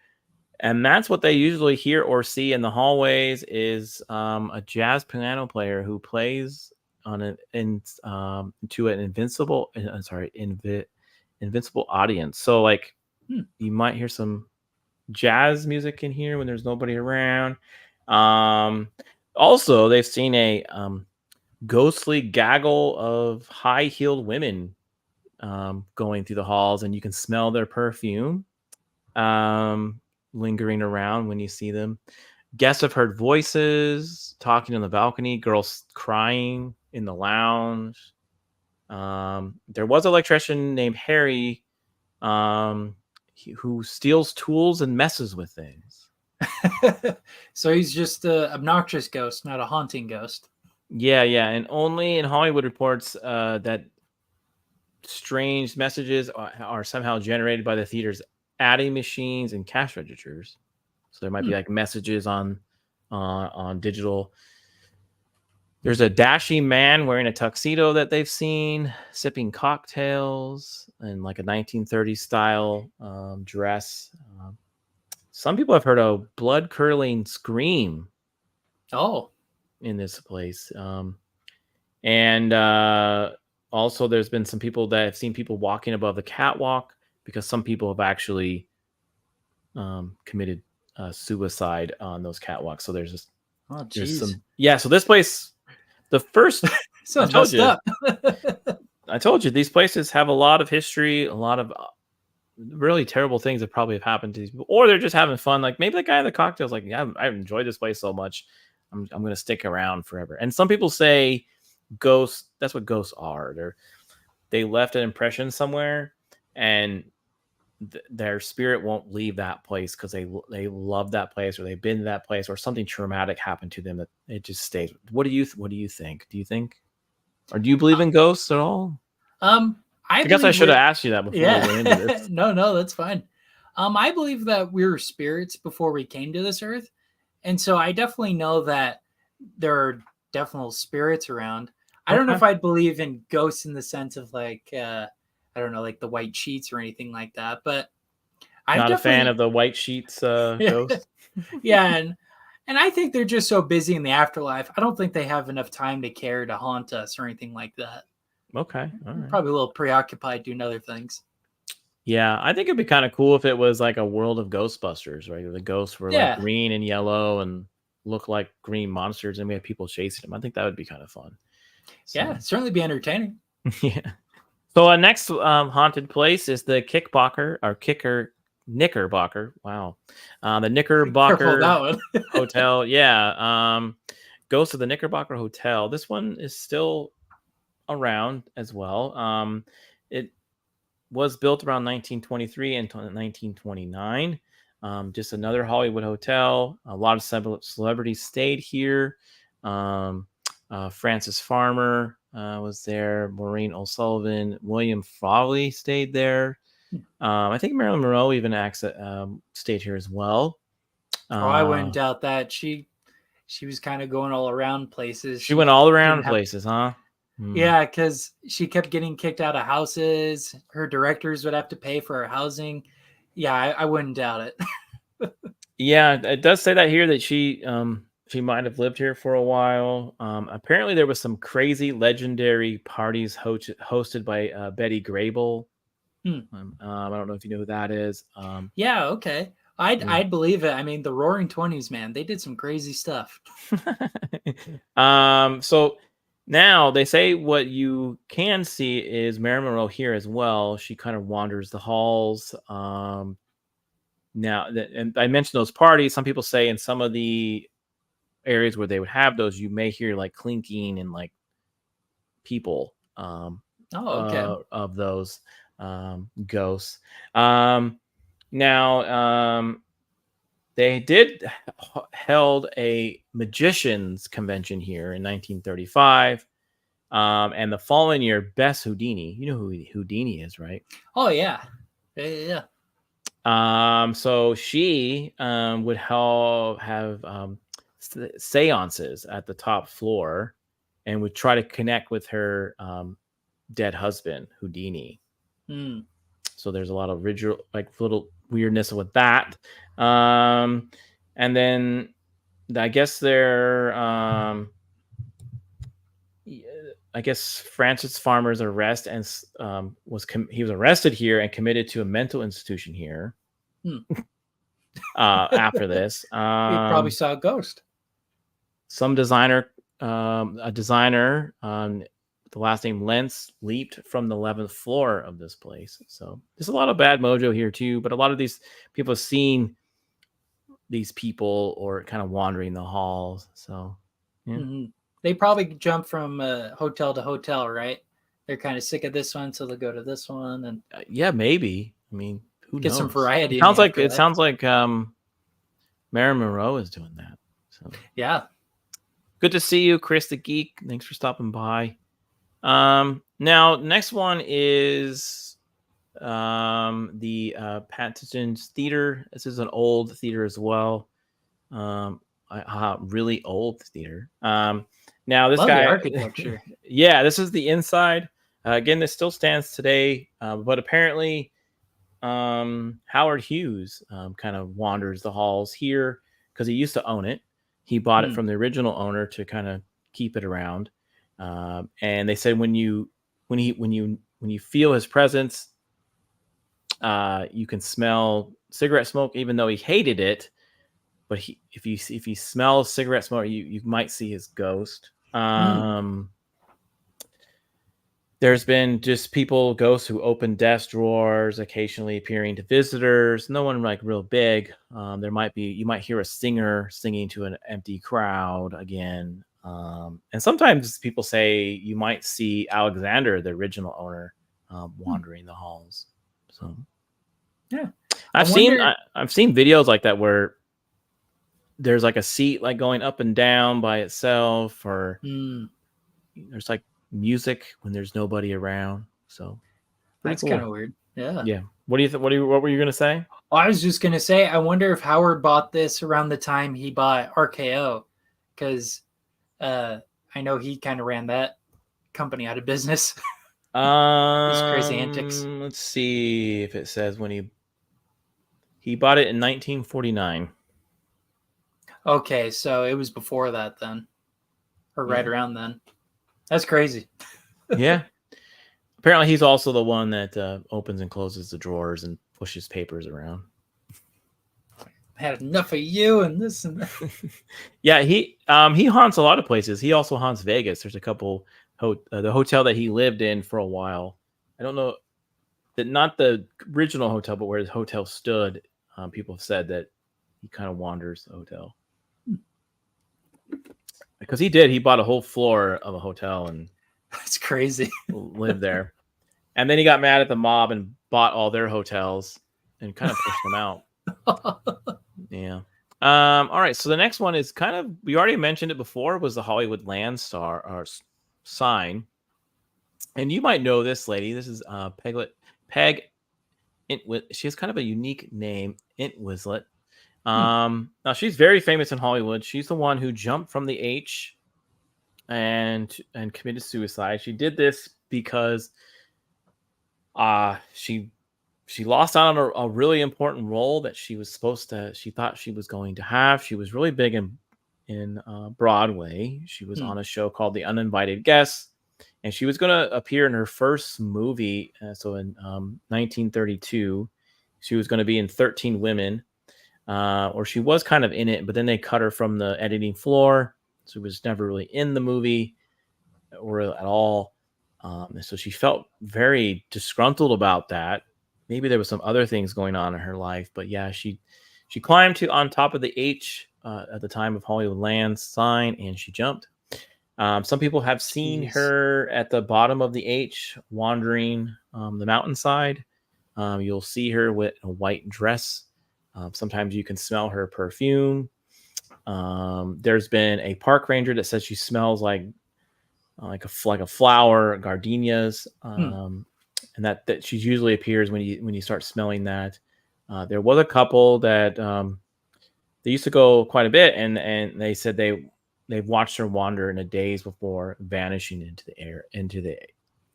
And that's what they usually hear or see in the hallways is a jazz piano player who plays on to an invincible audience. So like you might hear some jazz music in here when there's nobody around. Also, they've seen a ghostly gaggle of high-heeled women going through the halls, and you can smell their perfume lingering around when you see them. Guests have heard voices talking on the balcony, girls crying in the lounge. There was an electrician named Harry who steals tools and messes with things. So he's just an obnoxious ghost, not a haunting ghost. Yeah, and only in Hollywood reports that strange messages are somehow generated by the theater's adding machines and cash registers. So there might be like messages on digital. There's a dashing man wearing a tuxedo that they've seen, sipping cocktails in like a 1930s style dress. Some people have heard a blood-curdling scream. Oh. In this place. And also there's been some people that have seen people walking above the catwalk because some people have actually committed suicide on those catwalks. So there's some. So this place, the first so messed up. I told you these places have a lot of history, a lot of really terrible things that probably have happened to these people, or they're just having fun. Like maybe the guy in the cocktail's like, yeah, I've enjoyed this place so much. I'm going to stick around forever. And some people say ghosts, that's what ghosts are. They left an impression somewhere and their spirit won't leave that place because they love that place or they've been to that place or something traumatic happened to them that it just stays. What do you think? Do you think, or do you believe in ghosts at all? I guess I should have asked you that before we went into this. No, that's fine. I believe that we were spirits before we came to this earth. And so I definitely know that there are definitely spirits around. I don't know if I'd believe in ghosts in the sense of like, I don't know, like the white sheets or anything like that. But I'm not a fan of the white sheets ghosts. Yeah. And I think they're just so busy in the afterlife. I don't think they have enough time to care to haunt us or anything like that. Okay. All right. Probably a little preoccupied doing other things. Yeah, I think it'd be kind of cool if it was like a world of Ghostbusters, right? The ghosts were like green and yellow and look like green monsters, and we have people chasing them. I think that would be kind of fun. So, yeah, certainly be entertaining. Yeah. So our next haunted place is the Knickerbocker. Wow. The Knickerbocker Hotel. Yeah. Ghost of the Knickerbocker Hotel. This one is still around as well. It was built around 1923 and 1929. Just another Hollywood hotel. A lot of celebrities stayed here. Francis Farmer was there. Maureen O'Sullivan, William Frawley stayed there. I think Marilyn Monroe even stayed here as well. I wouldn't doubt that. She was kind of going all around places. She went all around places, huh? Yeah, because she kept getting kicked out of houses. Her directors would have to pay for her housing. Yeah, I wouldn't doubt it. Yeah, it does say that here that she might have lived here for a while. Apparently, there was some crazy legendary parties hosted by Betty Grable. Hmm. I don't know if you know who that is. Yeah, okay. I'd Yeah. I'd believe it. I mean, the Roaring Twenties, man, they did some crazy stuff. So now they say what you can see is Marilyn Monroe here as well. She kind of wanders the halls. Now, and I mentioned those parties. Some people say in some of the areas where they would have those, you may hear like clinking and like people Oh, okay. of those ghosts. Now, they did held a magicians convention here in 1935. And the following year, Bess Houdini, you know who Houdini is, right? Oh yeah, yeah. So she would have seances at the top floor and would try to connect with her dead husband, Houdini. Hmm. So there's a lot of little weirdness with that. And then I guess I guess Francis Farmer's arrest and he was arrested here and committed to a mental institution here. After this, He probably saw a ghost. some a designer, the last name Lentz, leaped from the 11th floor of this place. So there's a lot of bad mojo here too. But a lot of these people have seen these people or kind of wandering the halls. So yeah. Mm-hmm. They probably jump from hotel to hotel, right? They're kind of sick of this one, so they'll go to this one and Yeah, maybe. I mean, who get knows? some variety. It sounds like Marilyn Monroe is doing that. So yeah. Good to see you, Chris the Geek. Thanks for stopping by. Now, next one is the Patterson's Theater. This is an old theater as well. Really old theater. Now this Love guy, the architecture. Yeah, this is the inside. Again, this still stands today, but apparently, Howard Hughes kind of wanders the halls here because he used to own it. He bought it from the original owner to kind of keep it around. And they said when you feel his presence, you can smell cigarette smoke, even though he hated it. But if you smell cigarette smoke, you might see his ghost. There's been just ghosts who open desk drawers, occasionally appearing to visitors. No one like real big. You might hear a singer singing to an empty crowd again. And sometimes people say you might see Alexander, the original owner, wandering the halls. So yeah, I've seen videos like that where there's like a seat like going up and down by itself, or there's like music when there's nobody around. So that's cool. kind of weird. Yeah. What do you think? What were you gonna say? I was just gonna say, I wonder if Howard bought this around the time he bought RKO, because I know he kind of ran that company out of business. These crazy antics. Let's see if it says when he bought it in 1949. Okay, so it was before that then, or right around then. That's crazy. Yeah. Apparently, he's also the one that opens and closes the drawers and pushes papers around. I had enough of you and this and that. Yeah, he haunts a lot of places. He also haunts Vegas. There's a couple the hotel that he lived in for a while. I don't know that not the original hotel, but where his hotel stood. People have said that he kind of wanders the hotel. Because he did. He bought a whole floor of a hotel and that's crazy. lived there. And then he got mad at the mob and bought all their hotels and kind of pushed them out. Yeah. All right. So the next one is kind of, we already mentioned it before, was the Hollywood Land Star or sign. And you might know this lady. This is Peg Entwistle. She has kind of a unique name, Entwistle. Now she's very famous in Hollywood. She's the one who jumped from the H and committed suicide. She did this because she she lost out on a really important role that she thought she was going to have. She was really big in Broadway. She was on a show called The Uninvited Guest, and she was going to appear in her first movie. So in 1932, she was going to be in 13 Women, or she was kind of in it, but then they cut her from the editing floor. So she was never really in the movie or at all. And so she felt very disgruntled about that. Maybe there was some other things going on in her life, but yeah, she climbed to on top of the H at the time of Hollywood Land sign, and she jumped. Some people have seen her at the bottom of the H wandering the mountainside. You'll see her with a white dress. Sometimes you can smell her perfume. There's been a park ranger that says she smells like a flower, gardenias, and that she usually appears when you start smelling that. There was a couple that they used to go quite a bit, and they said they've watched her wander in a daze before vanishing into the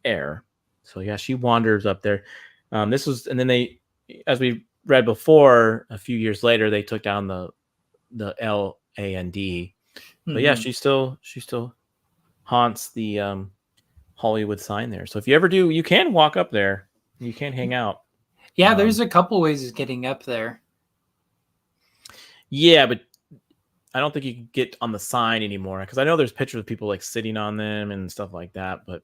air. So yeah, she wanders up there. And then they, as we read before, a few years later they took down the LAND. But yeah, she still haunts the Hollywood sign there. So if you ever do, you can walk up there. You can hang out. Yeah, there's a couple ways of getting up there. Yeah, but I don't think you can get on the sign anymore, because I know there's pictures of people like sitting on them and stuff like that. But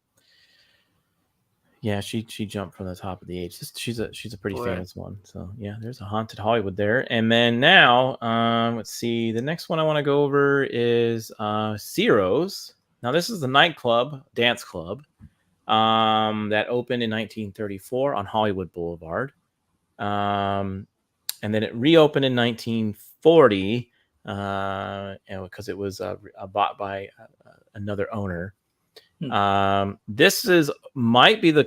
yeah, she jumped from the top of the H. She's a pretty famous one. So yeah, there's a haunted Hollywood there. And then now, let's see. The next one I want to go over is Ciro's. Now this is the nightclub, dance club, that opened in 1934 on Hollywood Boulevard. And then it reopened in 1940 because it was bought by another owner. This might be the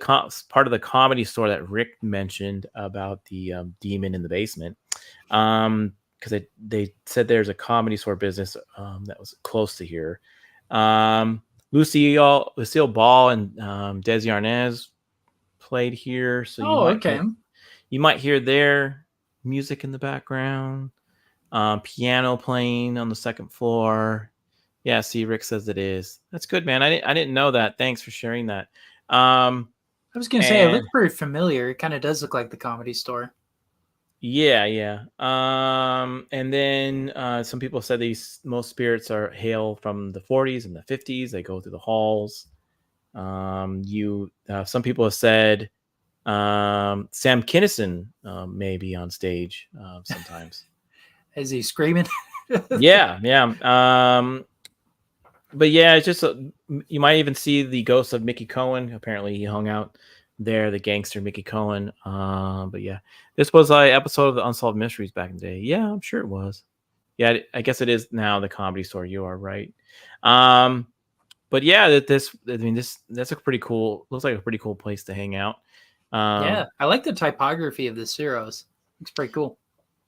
part of the Comedy Store that Rick mentioned about the demon in the basement, because they said there's a Comedy Store business that was close to here. Lucille Ball and Desi Arnaz played here, so you might hear their music in the background. Piano playing on the second floor. Yeah, see, Rick says it is. That's good, man. I didn't know that. Thanks for sharing that. I was gonna say it looked very familiar. It kind of does look like the Comedy Store. Yeah. And then some people said most spirits hail from the 40s and the 50s. They go through the halls. Some people have said Sam Kinison may be on stage sometimes. Is he screaming? Yeah. But yeah, it's just you might even see the ghost of Mickey Cohen. Apparently, he hung out there, the gangster Mickey Cohen. But yeah, this was an episode of the Unsolved Mysteries back in the day. Yeah, I'm sure it was. Yeah, I guess it is now the Comedy Store. You are right. But yeah, that's a pretty cool. Looks like a pretty cool place to hang out. Yeah, I like the typography of the Ciro's. Looks pretty cool.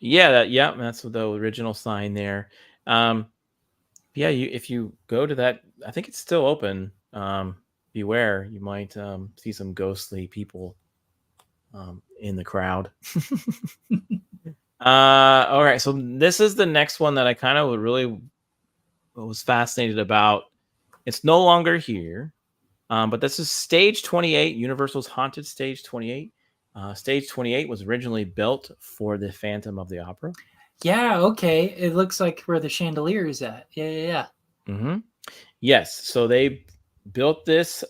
Yeah, that's the original sign there. Yeah, if you go to that, I think it's still open. Beware, you might see some ghostly people in the crowd. All right, so this is the next one that I kind of really was fascinated about. It's no longer here, but this is Stage 28, Universal's Haunted Stage 28. Stage 28 was originally built for the Phantom of the Opera. Yeah, okay. It looks like where the chandelier is at. Yeah. Mm-hmm. Yes, so they built this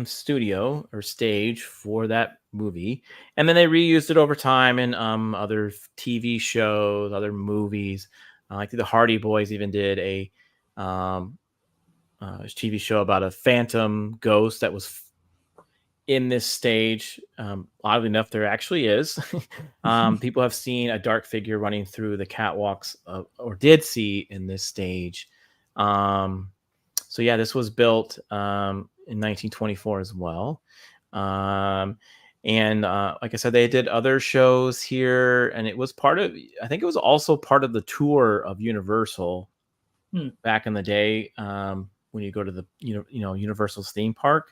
studio or stage for that movie, and then they reused it over time in other TV shows, other movies. Like the Hardy Boys even did a TV show about a phantom ghost that was in this stage. Oddly enough, there actually is. People have seen a dark figure running through the catwalks or did see in this stage. So yeah, this was built in 1924 as well. And like I said, they did other shows here, and it was I think it was also part of the tour of Universal back in the day, when you go to the Universal's theme park.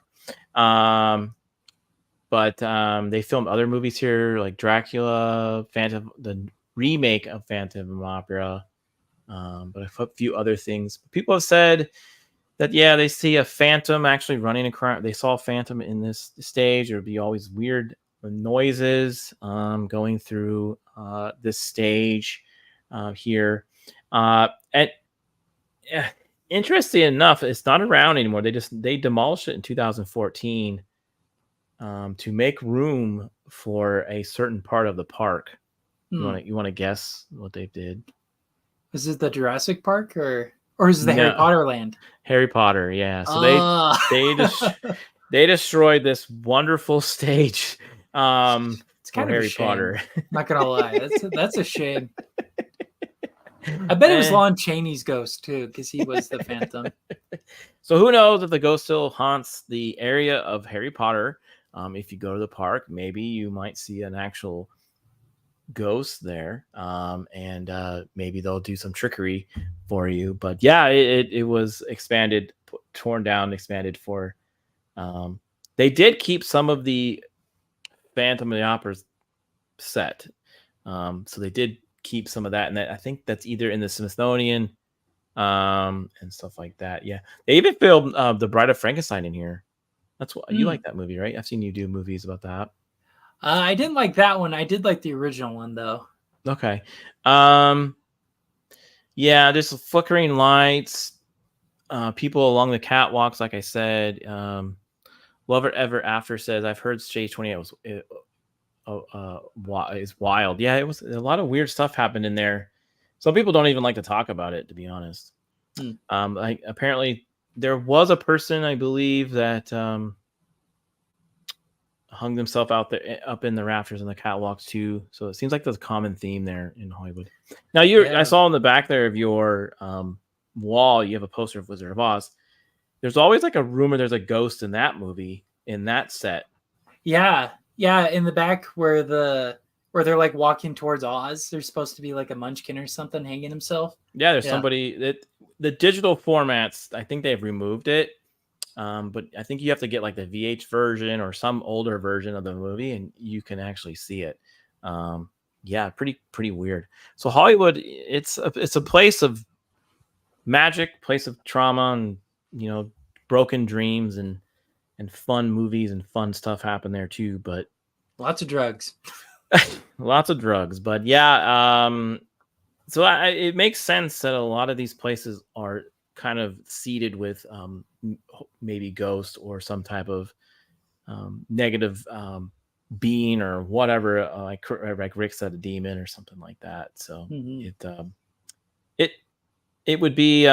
but they filmed other movies here, like Dracula, the remake of Phantom Opera, but a few other things. People have said that they see a phantom actually running across. They saw a phantom in this stage. There'd be always weird noises going through this stage here. And interesting enough, it's not around anymore. They demolished it in 2014 to make room for a certain part of the park. You want to guess what they did? Is it the Jurassic Park or is it the Harry Potter land? Harry Potter, yeah. So they destroyed this wonderful stage. It's kind of Harry Potter. Not gonna lie, that's a shame. I bet it was Lon Chaney's ghost too, because he was the Phantom. So who knows if the ghost still haunts the area of Harry Potter? If you go to the park, maybe you might see an actual ghost there, and maybe they'll do some trickery for you. But yeah, it was expanded, torn down, expanded for. They did keep some of the Phantom of the Opera set, so they did keep some of that, and I think that's either in the Smithsonian and stuff like that. Yeah, they even filmed The Bride of Frankenstein in here. That's what you like that movie, right? I've seen you do movies about that. I didn't like that one. I did like the original one though. Okay. Yeah, there's flickering lights, people along the catwalks, like I said. Love It Ever After says, I've heard Stage 28 is wild. Yeah, it was a lot of weird stuff happened in there. Some people don't even like to talk about it, to be honest. Apparently there was a person, I believe, that hung themselves out there up in the rafters and the catwalks too. So it seems like there's a common theme there in Hollywood. Now I saw in the back there of your wall, you have a poster of Wizard of Oz. There's always like a rumor there's a ghost in that movie, in that set. Yeah, in the back where they're like walking towards Oz, there's supposed to be like a munchkin or something hanging himself. Yeah, there's somebody that the digital formats, I think they've removed it. But I think you have to get like the VH version or some older version of the movie, and you can actually see it. Yeah, pretty weird. So Hollywood, it's a place of magic, place of trauma, and broken dreams and fun movies and fun stuff happen there too. But lots of drugs. Lots of drugs. But yeah, so it makes sense that a lot of these places are kind of seeded with maybe ghosts or some type of negative being or whatever, like Rick said, a demon or something like that. So it would be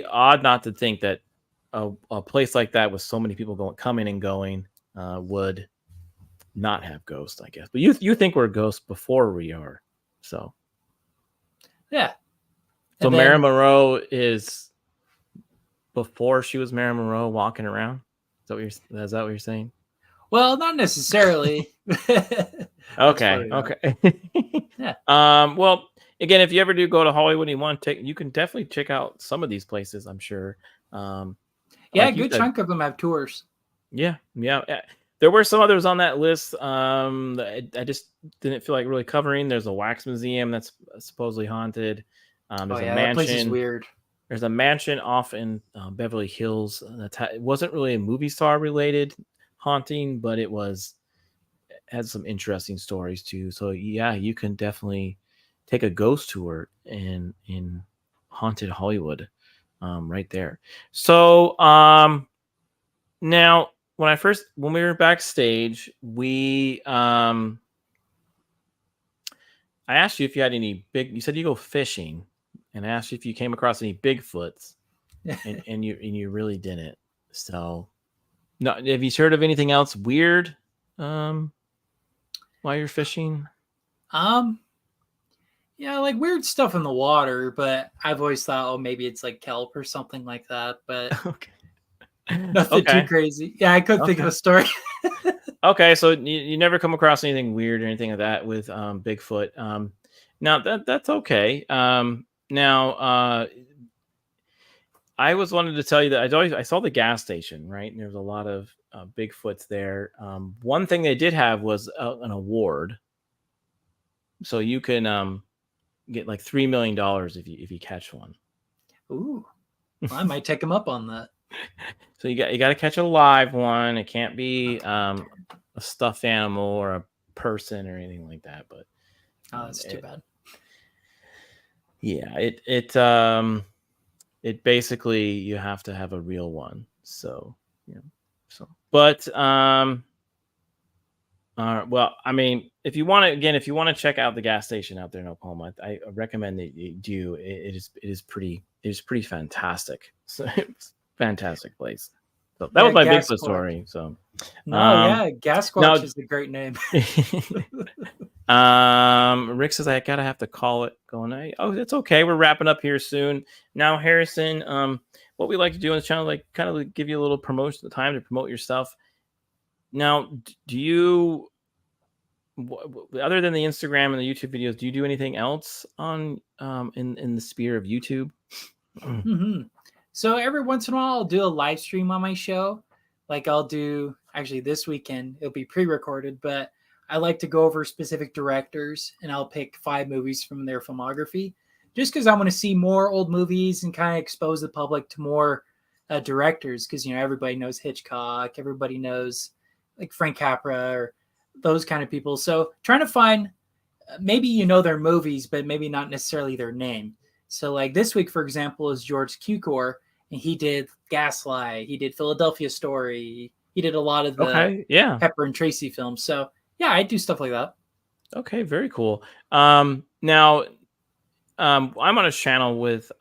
odd not to think that a place like that with so many people coming and going would not have ghosts, I guess. But you think we're ghosts before we are, so yeah. So Marilyn Monroe is before she was Marilyn Monroe walking around. Is that what you're saying? Well, not necessarily. Okay. Yeah. Well, again, if you ever do go to Hollywood and you can definitely check out some of these places, I'm sure. Yeah, like a good chunk of them have tours. Yeah. There were some others on that list. I just didn't feel like really covering. There's a wax museum that's supposedly haunted. There's a mansion. That place is weird. There's a mansion off in Beverly Hills. It wasn't really a movie star related haunting, but it had some interesting stories too. So yeah, you can definitely take a ghost tour in haunted Hollywood, right there. So now when we were backstage, I asked you if you had any you said you go fishing, and I asked you if you came across any Bigfoots, and you really didn't. So, no, have you heard of anything else weird while you're fishing? Yeah, like weird stuff in the water, but I've always thought, maybe it's like kelp or something like that. But okay. Nothing too crazy. Yeah, I couldn't think of a story. Okay, so you never come across anything weird or anything like that with Bigfoot. Now that's okay. Now I was wanted to tell you that I saw the gas station, right? And there's a lot of Bigfoots there. One thing they did have was an award, so you can get like $3 million if you catch one. Ooh, well, I might take him up on that. So you got to catch a live one. It can't be a stuffed animal or a person or anything like that. But That's too bad. Yeah, it basically you have to have a real one. So but well, I mean, if you want to check out the gas station out there in Oklahoma, I recommend that you do. It is pretty fantastic. So it's a fantastic place. So that was my Bigfoot story. So Gasquatch is a great name. Rick says I gotta have to call it going. Oh, it's okay. We're wrapping up here soon. Now, Harrison, what we like to do on the channel, like kind of give you a little promotion, the time to promote your stuff. Now, do you, other than the Instagram and the YouTube videos, do you do anything else on in the sphere of YouTube? Mm-hmm. So every once in a while, I'll do a live stream on my show. Like I'll do, actually this weekend, it'll be pre-recorded, but I like to go over specific directors and I'll pick 5 movies from their filmography just because I want to see more old movies and kind of expose the public to more directors. Because, everybody knows Hitchcock, everybody knows like Frank Capra or those kind of people. So trying to find, maybe their movies, but maybe not necessarily their name. So like this week, for example, is George Cukor, and he did Gaslight, he did Philadelphia Story, he did a lot of the Pepper and Tracy films. So yeah, I do stuff like that. Okay, very cool. Now, I'm on a channel with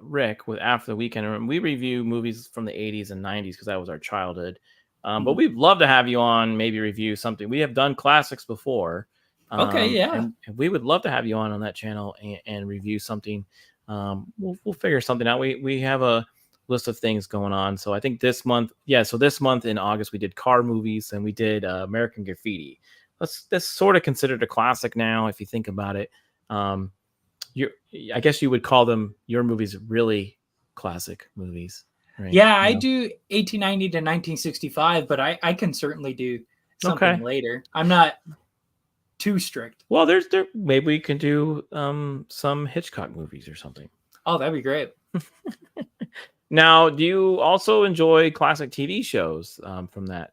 Rick with After the Weekend, and we review movies from the 80s and 90s because that was our childhood. But we'd love to have you on, maybe review something. We have done classics before. Okay, yeah. And we would love to have you on that channel and review something. We'll figure something out. We have a list of things going on. So I think this month, this month in August, we did car movies and we did American Graffiti. That's sort of considered a classic now, if you think about it. I guess you would call them your movies really classic movies. Right? Yeah, I do 1890 to 1965, but I can certainly do something later. I'm not too strict. Well, maybe we can do some Hitchcock movies or something. Oh, that'd be great. Now, do you also enjoy classic TV shows from the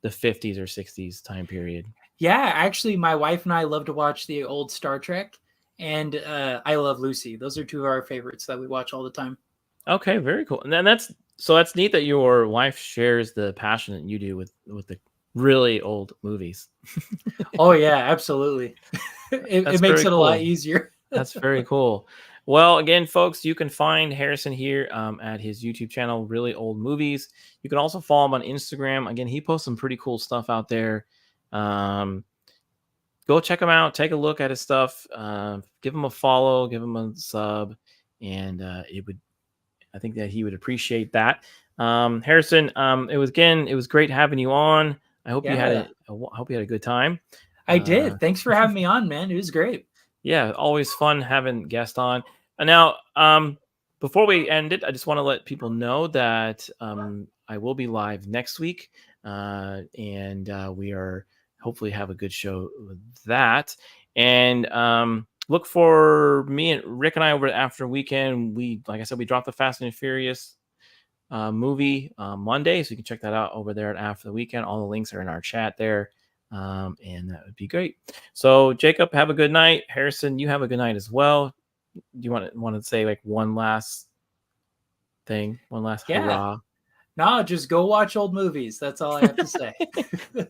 50s or 60s time period? Yeah, actually, my wife and I love to watch the old Star Trek and I Love Lucy. Those are 2 of our favorites that we watch all the time. Okay, very cool. And then that's neat that your wife shares the passion that you do with the really old movies. Oh yeah, absolutely. It makes it a lot easier. That's very cool. Well, again, folks, you can find Harrison here at his YouTube channel, Really Old Movies. You can also follow him on Instagram. Again, he posts some pretty cool stuff out there. Go check him out. Take a look at his stuff. Give him a follow. Give him a sub, and I think that he would appreciate that. Harrison, it was great having you on. I hope you had a good time. I did. Thanks for having me on, man. It was great. Yeah, always fun having guests on. And now, before we end it, I just want to let people know that I will be live next week, and we are hopefully have a good show with that. And look for me and Rick and I over After Weekend. Like I said, we dropped the Fast and Furious movie Monday, so you can check that out over there at After the Weekend. All the links are in our chat there. And that would be great. So Jacob, have a good night. Harrison, you have a good night as well. Do you want to say like one last thing? One last hurrah? No, just go watch old movies. That's all I have to say.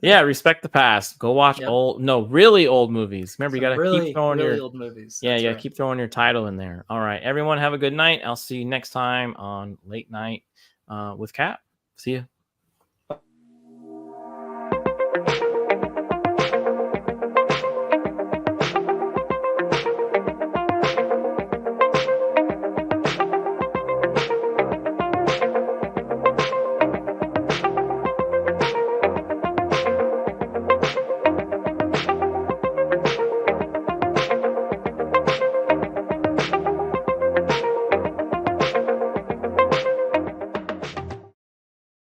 Yeah, respect the past. Go watch really old movies. Remember, you got to keep throwing your old movies. Yeah, you got to keep throwing your title in there. All right, everyone, have a good night. I'll see you next time on Late Night with Cap. See you.